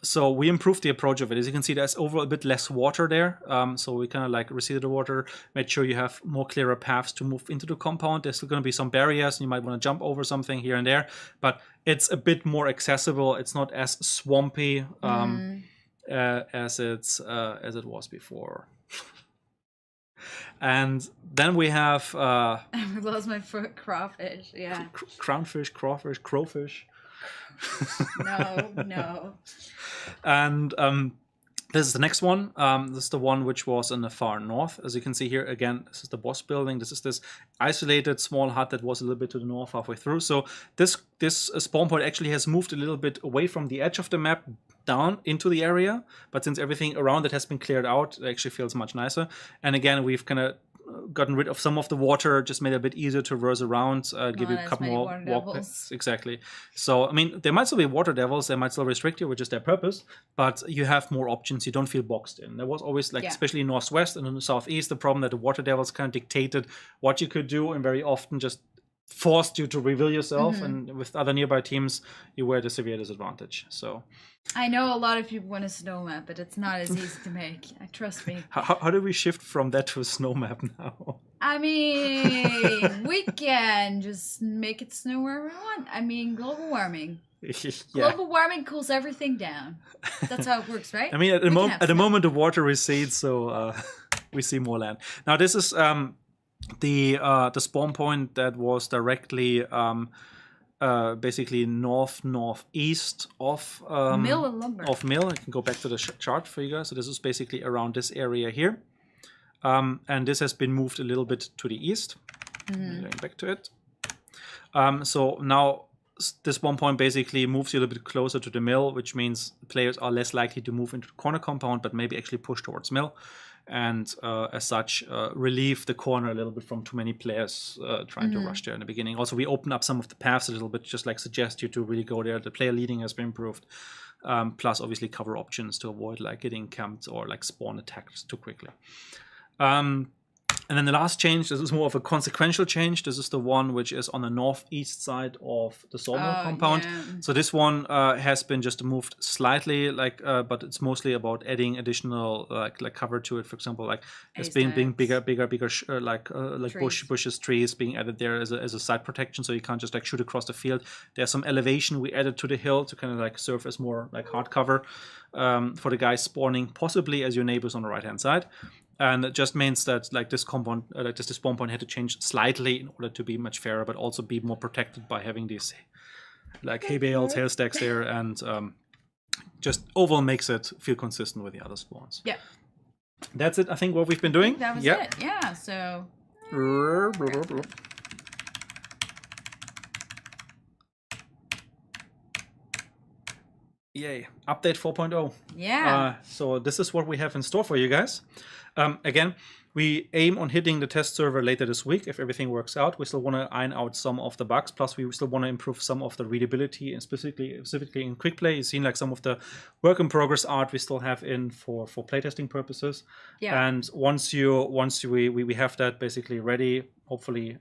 So we improved the approach of it. As you can see, there's overall a bit less water there. So we kind of like receded the water, made sure you have more clearer paths to move into the compound. There's still going to be some barriers, and you might want to jump over something here and there, but it's a bit more accessible. It's not as swampy as it was before. And then we have I lost my foot. Crawfish, yeah. Crownfish, crawfish, crowfish. No. And this is the next one. This is the one which was in the far north. As you can see here, again, this is the boss building. This is this isolated small hut that was a little bit to the north halfway through. So this spawn point actually has moved a little bit away from the edge of the map down into the area. But since everything around it has been cleared out, it actually feels much nicer. And again, we've kind of gotten rid of some of the water, just made it a bit easier to traverse around, give you a couple more walk paths. Exactly. So, I mean, there might still be water devils, they might still restrict you, which is their purpose, but you have more options, you don't feel boxed in. There was always, like, especially in northwest and in the southeast, the problem that the water devils kind of dictated what you could do, and very often just forced you to reveal yourself, and with other nearby teams, you were at a severe disadvantage. So I know a lot of people want a snow map, but it's not as easy to make. Trust me. How do we shift from that to a snow map now? I mean, we can just make it snow wherever we want. I mean, global warming. Global warming cools everything down. That's how it works, right? I mean, at the moment the water recedes, so we see more land. Now this is the spawn point that was directly basically northeast of Mill and Lumber. Of Mill. I can go back to the chart for you guys. So this is basically around this area here, and this has been moved a little bit to the east. Going back to it. So now this spawn point basically moves you a little bit closer to the mill, which means players are less likely to move into the corner compound, but maybe actually push towards mill. And as such, relieve the corner a little bit from too many players trying to rush there in the beginning. Also, we open up some of the paths a little bit, just like suggest you to really go there. The player leading has been improved. Plus, obviously, cover options to avoid like getting camped or like spawn attacked too quickly. And then the last change, this is more of a consequential change. This is the one which is on the northeast side of the sawmill compound. Yeah. So this one has been just moved slightly, like, but it's mostly about adding additional like cover to it. For example, like it's being bigger, like bushes, trees being added there as a side protection, so you can't just like shoot across the field. There's some elevation we added to the hill to kind of like serve as more like hard cover for the guys spawning, possibly as your neighbors on the right hand side. And it just means that like this compound, like this spawn point had to change slightly in order to be much fairer, but also be more protected by having these like hay bales, hail stacks there, and just overall makes it feel consistent with the other spawns. Yeah, that's it. I think what we've been doing. That was it. Yeah. So. Yay! Update 4.0. Yeah. So this is what we have in store for you guys. Again, we aim on hitting the test server later this week if everything works out. We still want to iron out some of the bugs. Plus, we still want to improve some of the readability, and specifically in quick play. You've seen like some of the work in progress art we still have in for playtesting purposes. Yeah. And once we have that basically ready, hopefully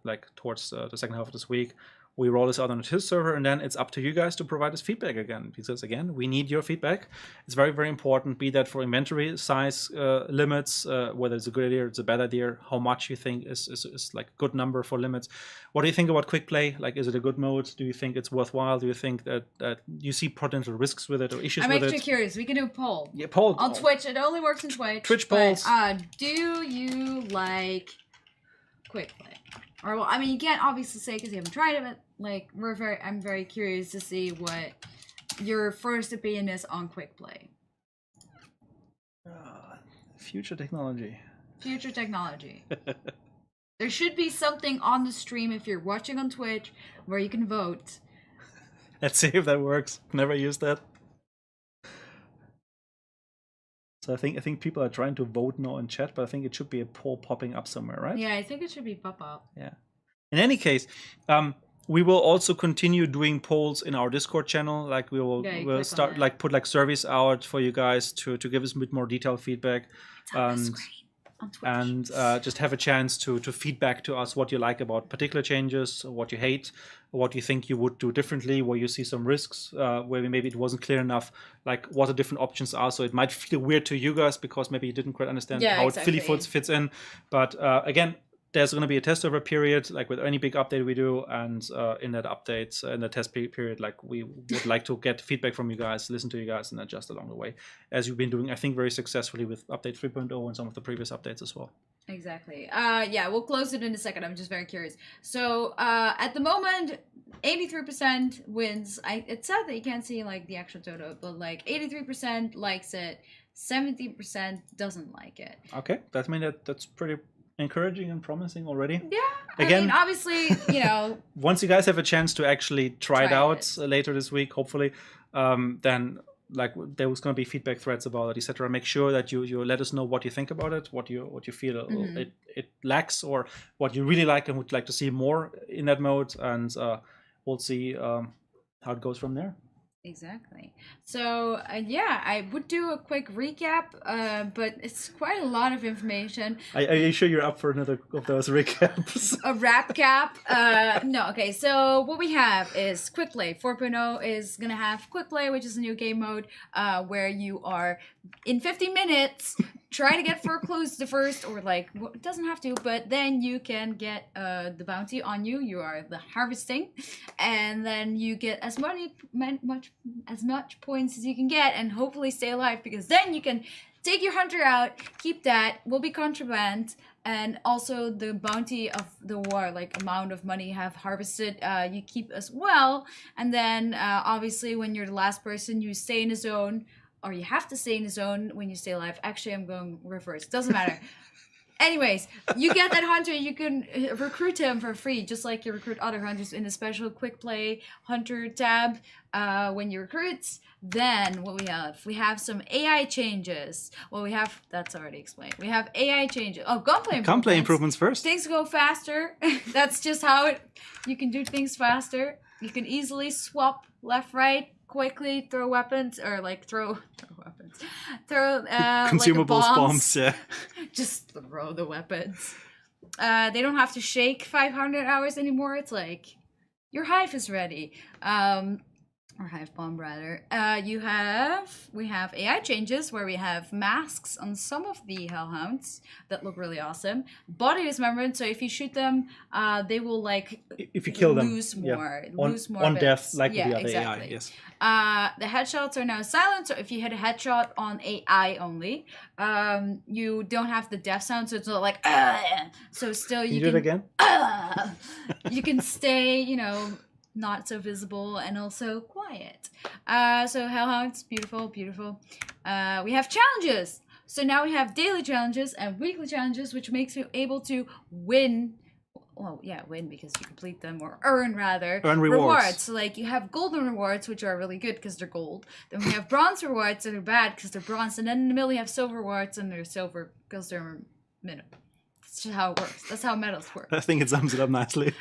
like towards the second half of this week, we roll this out on the test server, and then it's up to you guys to provide us feedback again. Because again, we need your feedback. It's very, very important, be that for inventory size limits, whether it's a good idea or it's a bad idea, how much you think is like a good number for limits. What do you think about quick play? Like, is it a good mode? Do you think it's worthwhile? Do you think that you see potential risks with it or issues with it? I'm actually curious. We can do a poll. Yeah, poll. On Twitch. It only works in Twitch. Twitch polls. Do you like quick play? Or, well, I mean, you can't obviously say because you haven't tried it, but like I'm very curious to see what your first opinion is on quick play. Future technology. future technology. There should be something on the stream if you're watching on Twitch where you can vote. Let's see if that works. Never used that. So I think people are trying to vote now in chat, but I think it should be a poll popping up somewhere, right? Yeah, I think it should be pop up. Yeah. In any case, we will also continue doing polls in our Discord channel. Like we'll start put like surveys out for you guys to give us a bit more detailed feedback. And just have a chance to feedback to us what you like about particular changes, what you hate, what you think you would do differently, where you see some risks, where maybe it wasn't clear enough, like what the different options are. So it might feel weird to you guys because maybe you didn't quite understand how it fits in. But again, there's going to be a test over period, like with any big update we do, and in that update, in the test period, like we would like to get feedback from you guys, listen to you guys, and adjust along the way, as you've been doing, I think, very successfully with update 3.0 and some of the previous updates as well. Exactly. Yeah, we'll close it in a second. I'm just very curious. So at the moment, 83% wins. It's sad that you can't see like the actual total, but like 83% likes it, 70% doesn't like it. Okay, that's pretty encouraging and promising already. Yeah, again, I mean, obviously, you know, once you guys have a chance to actually try it out later this week, hopefully, then like there's going to be feedback threads about it, etc. Make sure that you let us know what you think about it, what you feel it lacks, or what you really like and would like to see more in that mode, and we'll see how it goes from there. Exactly. So yeah, I would do a quick recap, but it's quite a lot of information. Are you sure you're up for another of those recaps? A wrap cap? No. Okay. So what we have is quick play. 4.0 is gonna have quick play, which is a new game mode where you are in 50 minutes trying to get 4 clues the first, or like it doesn't have to, but then you can get the bounty on you. You are the harvesting, and then you get as much points as you can get, and hopefully stay alive, because then you can take your hunter out, keep that, will be contraband, and also the bounty of the war, like amount of money you have harvested, you keep as well. And then obviously when you're the last person, you stay in a zone, or you have to stay in the zone when you stay alive. Actually, I'm going reverse, doesn't matter. Anyways, you get that hunter, you can recruit him for free, just like you recruit other hunters in a special quick play hunter tab when you recruit. Then what we have some AI changes. Well, that's already explained. We have AI changes. Oh, gunplay improvements first. Things go faster. That's just how you can do things faster. You can easily swap left, right, quickly throw weapons, or like throw consumables, like bombs. Yeah. Just throw the weapons. They don't have to shake 500 hours anymore. It's like your hive is ready. Or hive bomb rather. We have AI changes where we have masks on some of the hellhounds that look really awesome. Body dismemberment, so if you shoot them, they will like if you kill them lose more on bits. death, like with the other exactly. AI. Yes. The headshots are now silent, so if you hit a headshot on AI only, you don't have the death sound, so it's not like so still you can do it again. You can stay, you know, not so visible and also quiet. So hellhounds, beautiful. We have challenges. So now we have daily challenges and weekly challenges, which makes you able to win. Well, yeah, win because you complete them, or earn rewards. So like you have golden rewards, which are really good because they're gold. Then we have bronze rewards that are bad because they're bronze. And then in the middle you have silver rewards, and they're silver because they're middle. That's just how it works. That's how medals work. I think it sums it up nicely.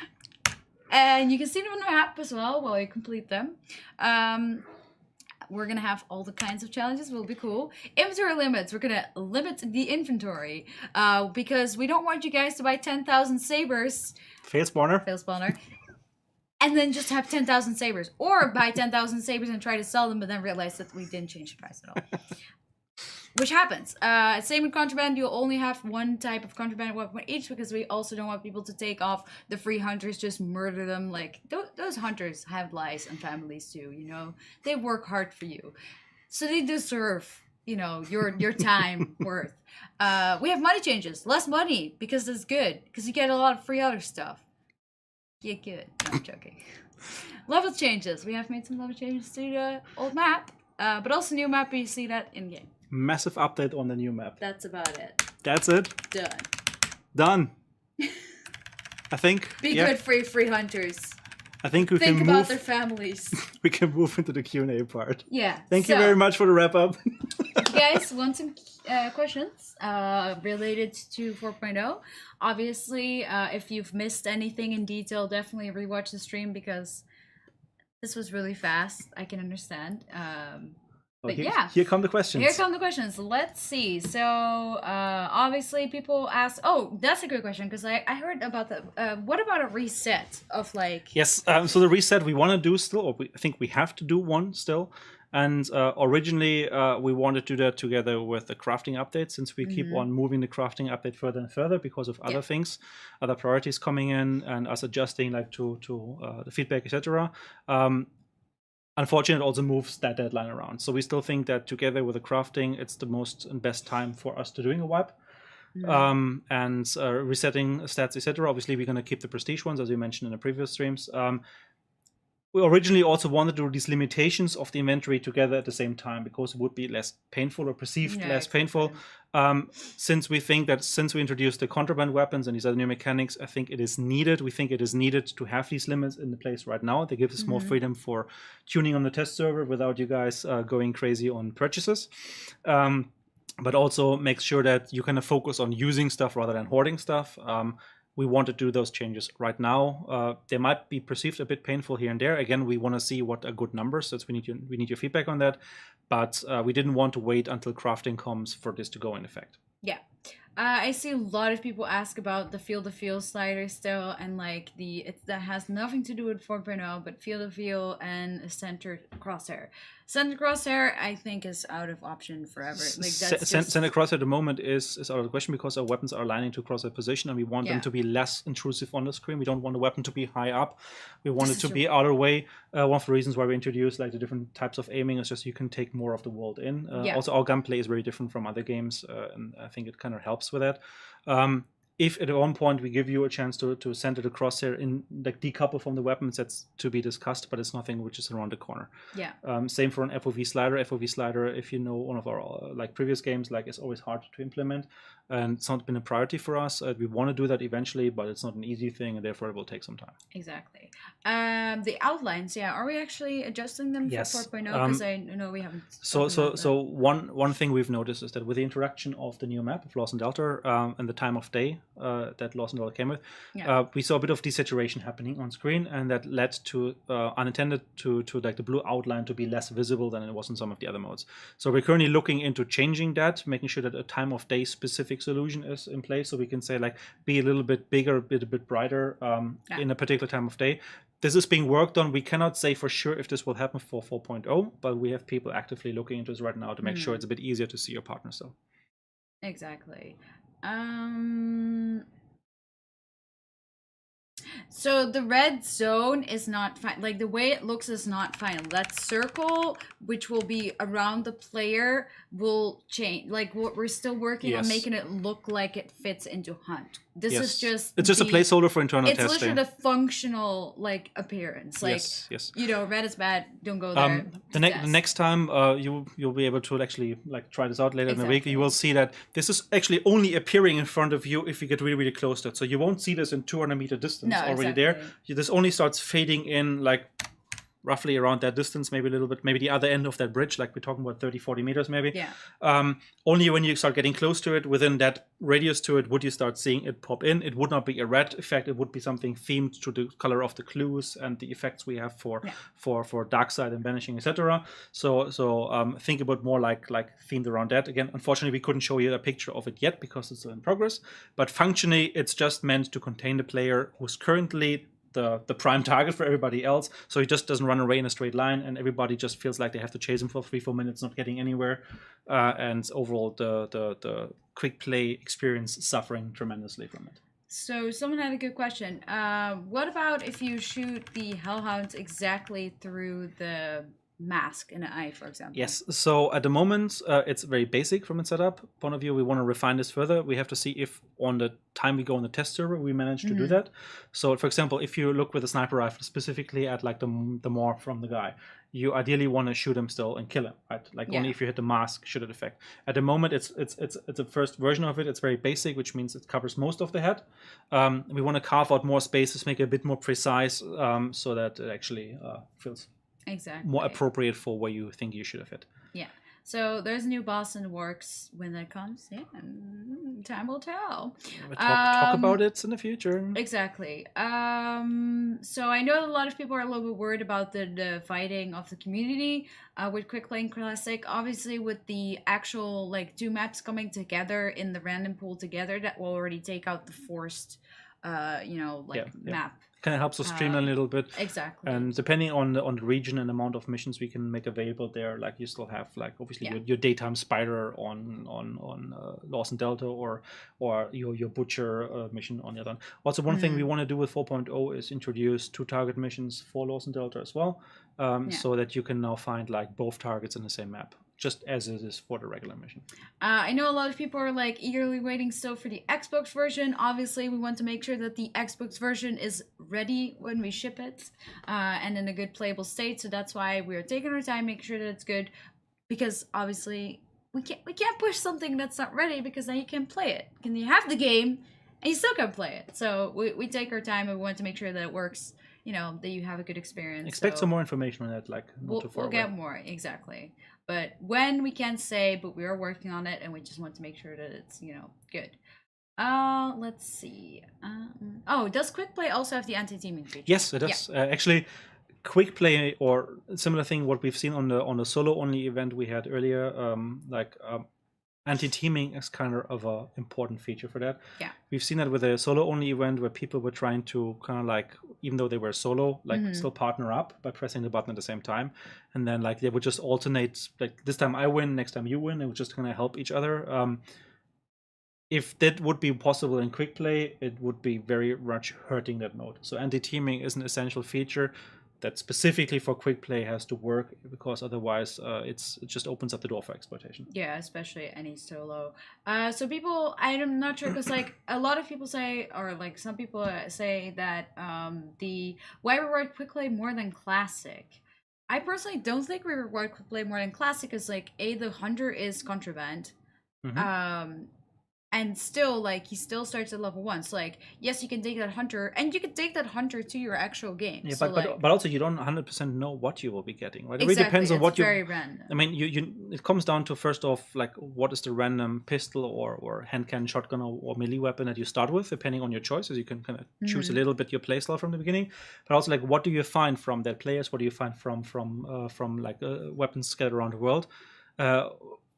And you can see them on the map as well while you complete them. We're going to have all the kinds of challenges. Will be cool. Inventory limits. We're going to limit the inventory because we don't want you guys to buy 10,000 sabers. Fail spawner. And then just have 10,000 sabers. Or buy 10,000 sabers and try to sell them, but then realize that we didn't change the price at all. Which happens. Same with contraband, you'll only have one type of contraband weapon each, because we also don't want people to take off the free hunters, just murder them. Like, those hunters have lives and families too, you know? They work hard for you. So they deserve, you know, your time worth. We have money changes. Less money, because that's good. Because you get a lot of free other stuff. Get good. No, I'm joking. Level changes. We have made some level changes to the old map. But also new map, you see that in-game. Massive update on the new map. That's about it. That's it. Done. I think. Be good, free hunters. I think we Think can about move. their families. We can move into the Q&A part. Yeah. Thank you very much for the wrap up. You guys want some questions related to 4.0? Obviously, if you've missed anything in detail, definitely rewatch the stream because this was really fast. I can understand. But here come the questions. Here come the questions. Let's see. So obviously people ask, oh, that's a good question because I heard about the, what about a reset of like... Yes, so the reset we want to do still, or I think we have to do one still. And originally we wanted to do that together with the crafting update since we keep on moving the crafting update further and further because of other things, other priorities coming in and us adjusting like to the feedback, etc. Unfortunately, it also moves that deadline around. So we still think that together with the crafting, it's the most and best time for us to doing a wipe. And resetting stats, etc. Obviously, we're going to keep the prestige ones, as we mentioned in the previous streams. We originally also wanted to do these limitations of the inventory together at the same time because it would be less painful or perceived less painful. Since we think that since we introduced the contraband weapons and these other new mechanics, I think it is needed. We think it is needed to have these limits in the place right now. They give us more freedom for tuning on the test server without you guys going crazy on purchases. But also make sure that you kind of focus on using stuff rather than hoarding stuff. We want to do those changes right now. They might be perceived a bit painful here and there. Again, we want to see what are good numbers. So we need your feedback on that. But we didn't want to wait until crafting comes for this to go in effect. Yeah. I see a lot of people ask about the field of view slider still, and like that has nothing to do with 4.0, but field of view and centered crosshair. Centered crosshair, I think, is out of option forever. Like that's centered crosshair at the moment is out of the question because our weapons are aligning to crosshair position, and we want them to be less intrusive on the screen. We don't want the weapon to be high up. We want it to be out of the way. One of the reasons why we introduced like the different types of aiming is just you can take more of the world in. Also, our gunplay is very different from other games, and I think it kind of helps with that. If at one point we give you a chance to center the crosshair in, like decouple from the weapons, that's to be discussed, but it's nothing which is around the corner. Yeah. Same for an FOV slider. FOV slider, if you know one of our like previous games, like it's always hard to implement, and it's not been a priority for us. We want to do that eventually, but it's not an easy thing, and therefore it will take some time. Exactly. The outlines, are we actually adjusting them for 4.0? Because I know we haven't. So one thing we've noticed is that with the introduction of the new map of Lost in Delta and the time of day that Lost in Delta came with, we saw a bit of desaturation happening on screen, and that led to unintended to like the blue outline to be less visible than it was in some of the other modes. So we're currently looking into changing that, making sure that a time of day specific solution is in place, so we can say like be a little bit bigger, a bit brighter in a particular time of day. This is being worked on. We cannot say for sure if this will happen for 4.0, but we have people actively looking into this right now to make sure it's a bit easier to see your partner still. Exactly. So the red zone is not fine. Like the way it looks is not final. That circle, which will be around the player, will change. Like we're still working on making it look like it fits into Hunt. This is just it's just a placeholder for internal testing. It's literally the functional like appearance. Like you know, red is bad. Don't go there. The next time you'll be able to actually like try this out later in the week. You will see that this is actually only appearing in front of you if you get really close to it. So you won't see this in 200-meter distance already there. This only starts fading in like roughly around that distance, maybe a little bit, maybe the other end of that bridge, like we're talking about 30-40 meters maybe. Only when you start getting close to it, within that radius to it, would you start seeing it pop in. It would not be a red effect. It would be something themed to the color of the clues and the effects we have for dark side and vanishing, etc. So think about more like themed around that. Again, unfortunately, we couldn't show you a picture of it yet because it's still in progress. But functionally, it's just meant to contain the player who's currently the prime target for everybody else, so he just doesn't run away in a straight line, and everybody just feels like they have to chase him for 3-4 minutes, not getting anywhere, and overall the quick play experience suffering tremendously from it. So someone had a good question. What about if you shoot the hellhounds exactly through the mask and an eye, for example? Yes. So at the moment, it's very basic from a setup point of view. We want to refine this further. We have to see if on the time we go on the test server, we manage to do that. So, for example, if you look with a sniper rifle specifically at like the morph from the guy, you ideally want to shoot him still and kill him, right? Like only if you hit the mask should it affect. At the moment, it's a first version of it. It's very basic, which means it covers most of the head. We want to carve out more spaces, make it a bit more precise, so that it actually feels more appropriate for where you think you should have hit. Yeah. So there's a new boss in the works. When that comes, time will tell. We'll talk about it in the future. Exactly. So I know a lot of people are a little bit worried about the fighting of the community with Quick Play and Classic. Obviously, with the actual like 2 maps coming together in the random pool together, that will already take out the forced, map. Kind of helps us streamline a little bit. Exactly. And depending on the region and amount of missions we can make available there, like you still have like obviously your daytime spider on Lost in Delta or your butcher mission on the other one. Also, one thing we want to do with 4.0 is introduce 2 target missions for Lost in Delta as well, so that you can now find like both targets in the same map, just as it is for the regular mission. I know a lot of people are like eagerly waiting still for the Xbox version. Obviously, we want to make sure that the Xbox version is ready when we ship it and in a good playable state. So that's why we're taking our time, making sure that it's good, because obviously we can't push something that's not ready, because then you can't play it. You have the game and you still can't play it. So we take our time and we want to make sure that it works. You know, that you have a good experience. Expect some more information on that, like not too far we'll get more, exactly. But when we can't say, but we are working on it, and we just want to make sure that it's, good. Let's see. Does Quick Play also have the anti-teaming feature? Yes, it does. Actually, Quick Play or similar thing, what we've seen on the solo only event we had earlier, anti-teaming is kind of an important feature for that. Yeah. We've seen that with a solo-only event where people were trying to kind of like, even though they were solo, like still partner up by pressing the button at the same time. And then like they would just alternate, like this time I win, next time you win. It would just kind of help each other. If that would be possible in Quick Play, it would be very much hurting that mode. So anti-teaming is an essential feature that specifically for Quick Play has to work, because otherwise it just opens up the door for exploitation. Yeah, especially any solo. So people, I'm not sure, because like a lot of people say, or like some people say that why reward Quick Play more than Classic? I personally don't think we reward Quick Play more than Classic, because like the hunter is contraband. And still, like, he still starts at level 1. So, like, yes, you can take that hunter, and you can take that hunter to your actual game. Yeah, so, but also you don't 100% know what you will be getting, right? Exactly. It really depends on what you. Very random. I mean, it comes down to, first off, like, what is the random pistol or hand cannon, shotgun, or melee weapon that you start with, depending on your choices. You can kind of choose a little bit your playstyle from the beginning, but also like, what do you find from their players? What do you find from like weapons scattered around the world?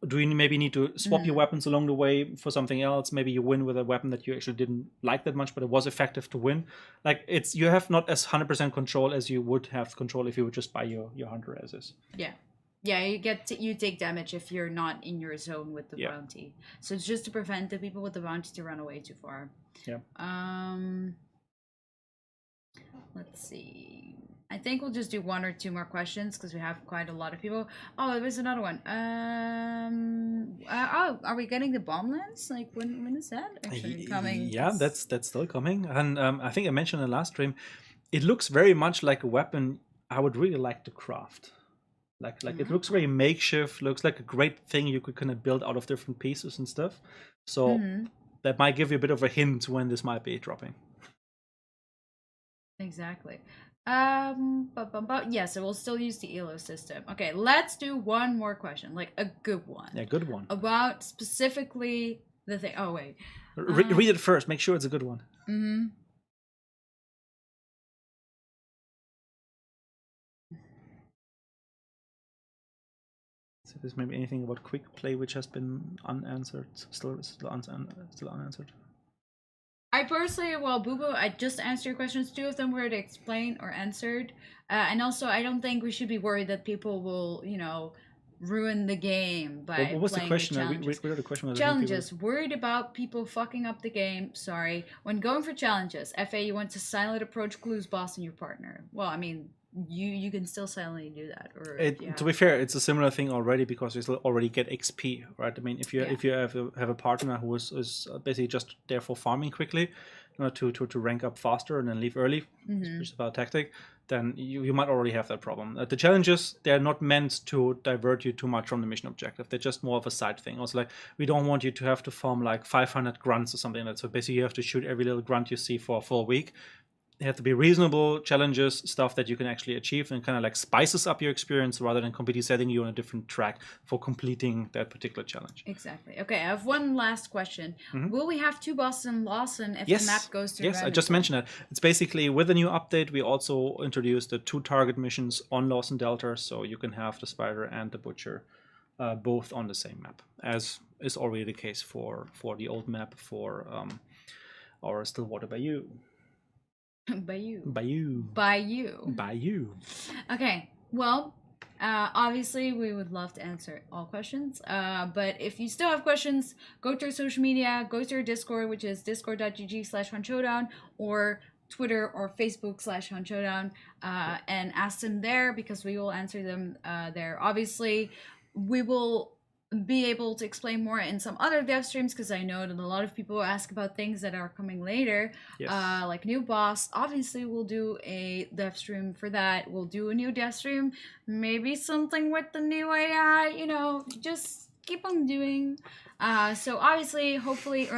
Do you maybe need to swap your weapons along the way for something else? Maybe you win with a weapon that you actually didn't like that much, but it was effective to win. Like, you have not as 100% control as you would have control if you would just buy your hunter as is. Yeah. Yeah, you take damage if you're not in your zone with the bounty. So it's just to prevent the people with the bounty to run away too far. Yeah. Let's see. I think we'll just do 1 or 2 more questions, because we have quite a lot of people. Oh, there's another one. Are we getting the bomb lens? Like, when is that actually coming? Yeah, that's still coming. And I think I mentioned in the last stream, it looks very much like a weapon I would really like to craft. Like it looks very makeshift. Looks like a great thing you could kind of build out of different pieces and stuff. So that might give you a bit of a hint when this might be dropping. Exactly. Yeah, so we'll still use the ELO system. Okay, let's do 1 more question, like a good one. Yeah, good one. About specifically the thing. Oh, wait. Read it first. Make sure it's a good one. So if there's maybe anything about Quick Play which has been unanswered, still unanswered. I personally, well, Boo Boo, I just answered your questions. 2 of them were explained or answered. And also, I don't think we should be worried that people will, ruin the game by what was the question? Challenges. The question was Challenges. Worried about people fucking up the game. Sorry. When going for challenges, FA, you want to silent approach clues boss and your partner. Well, I mean, you can still silently do that. Or To be fair, it's a similar thing already because you still already get XP, right? I mean, if you have a partner who is basically just there for farming quickly, to rank up faster and then leave early, which is about tactic, then you might already have that problem. The challenges, they're not meant to divert you too much from the mission objective. They're just more of a side thing. Also, like, we don't want you to have to farm like 500 grunts or something like that. So basically you have to shoot every little grunt you see for a full week. They have to be reasonable challenges, stuff that you can actually achieve, and kind of like spices up your experience rather than completely setting you on a different track for completing that particular challenge. Exactly. Okay, I have one last question. Will we have 2 bosses in Lawson if the map goes through? Yes, I just mentioned that. It's basically, with the new update, we also introduced the 2 target missions on Lawson Delta, so you can have the Spider and the Butcher both on the same map, as is already the case for the old map for our Stillwater Bayou. Bayou. Okay, well, obviously we would love to answer all questions, but if you still have questions, go to our social media, go to our Discord, which is discord.gg/HuntShowdown, or Twitter or Facebook/HuntShowdown, and ask them there, because we will answer them there. Obviously, we will be able to explain more in some other dev streams, because I know that a lot of people ask about things that are coming later, like new boss. Obviously, we'll do a dev stream for that. We'll do a new dev stream, maybe something with the new AI, just keep on doing. So obviously, hopefully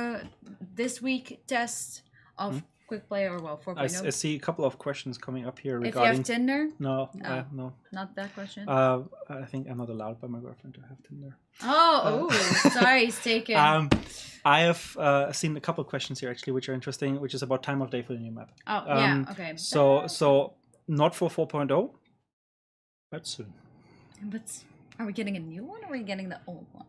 this week test of Quick Play, or 4.0. I see a couple of questions coming up here regarding... If you have Tinder? No, no. Not that question? I think I'm not allowed by my girlfriend to have Tinder. Sorry, it's taken. I have seen a couple of questions here, actually, which are interesting, which is about time of day for the new map. Okay. So not for 4.0, but soon. But are we getting a new one, or are we getting the old one?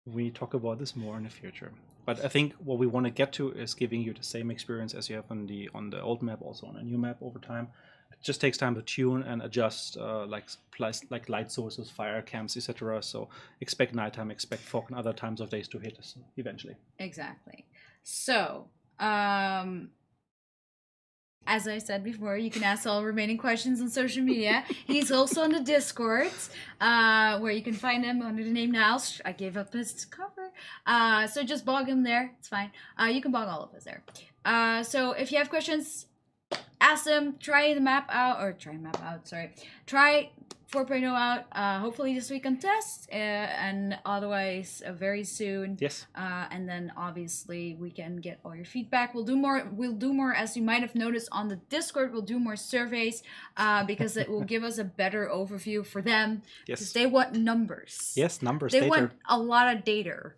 We talk about this more in the future. But I think what we want to get to is giving you the same experience as you have on the old map, also on a new map over time. It just takes time to tune and adjust, like light sources, fire camps, etc. So expect nighttime, expect fog, and other times of days to hit us eventually. Exactly. So, as I said before, you can ask all remaining questions on social media. He's also on the Discord, where you can find him under the name Niles. I gave up his cover. So just bog him there. It's fine. You can bog all of us there. So if you have questions, ask them. Try 4.0 out. Hopefully this week on test, and otherwise very soon. Yes. And then obviously we can get all your feedback. We'll do more, as you might have noticed on the Discord. We'll do more surveys, because it will give us a better overview for them. Yes. Because they want numbers. Yes, numbers. They want a lot of data.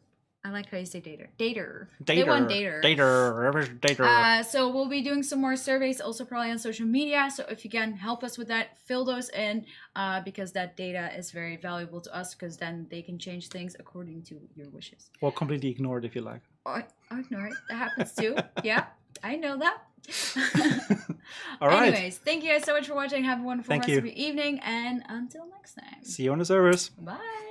I like how you say data. They want data. Data. So we'll be doing some more surveys, also probably on social media. So if you can help us with that, fill those in, because that data is very valuable to us, because then they can change things according to your wishes. Or completely ignore it if you like. Or ignore it. That happens too. Yeah, I know that. All right. Anyways, thank you guys so much for watching. Have a wonderful rest of your evening, and until next time. See you on the servers. Bye.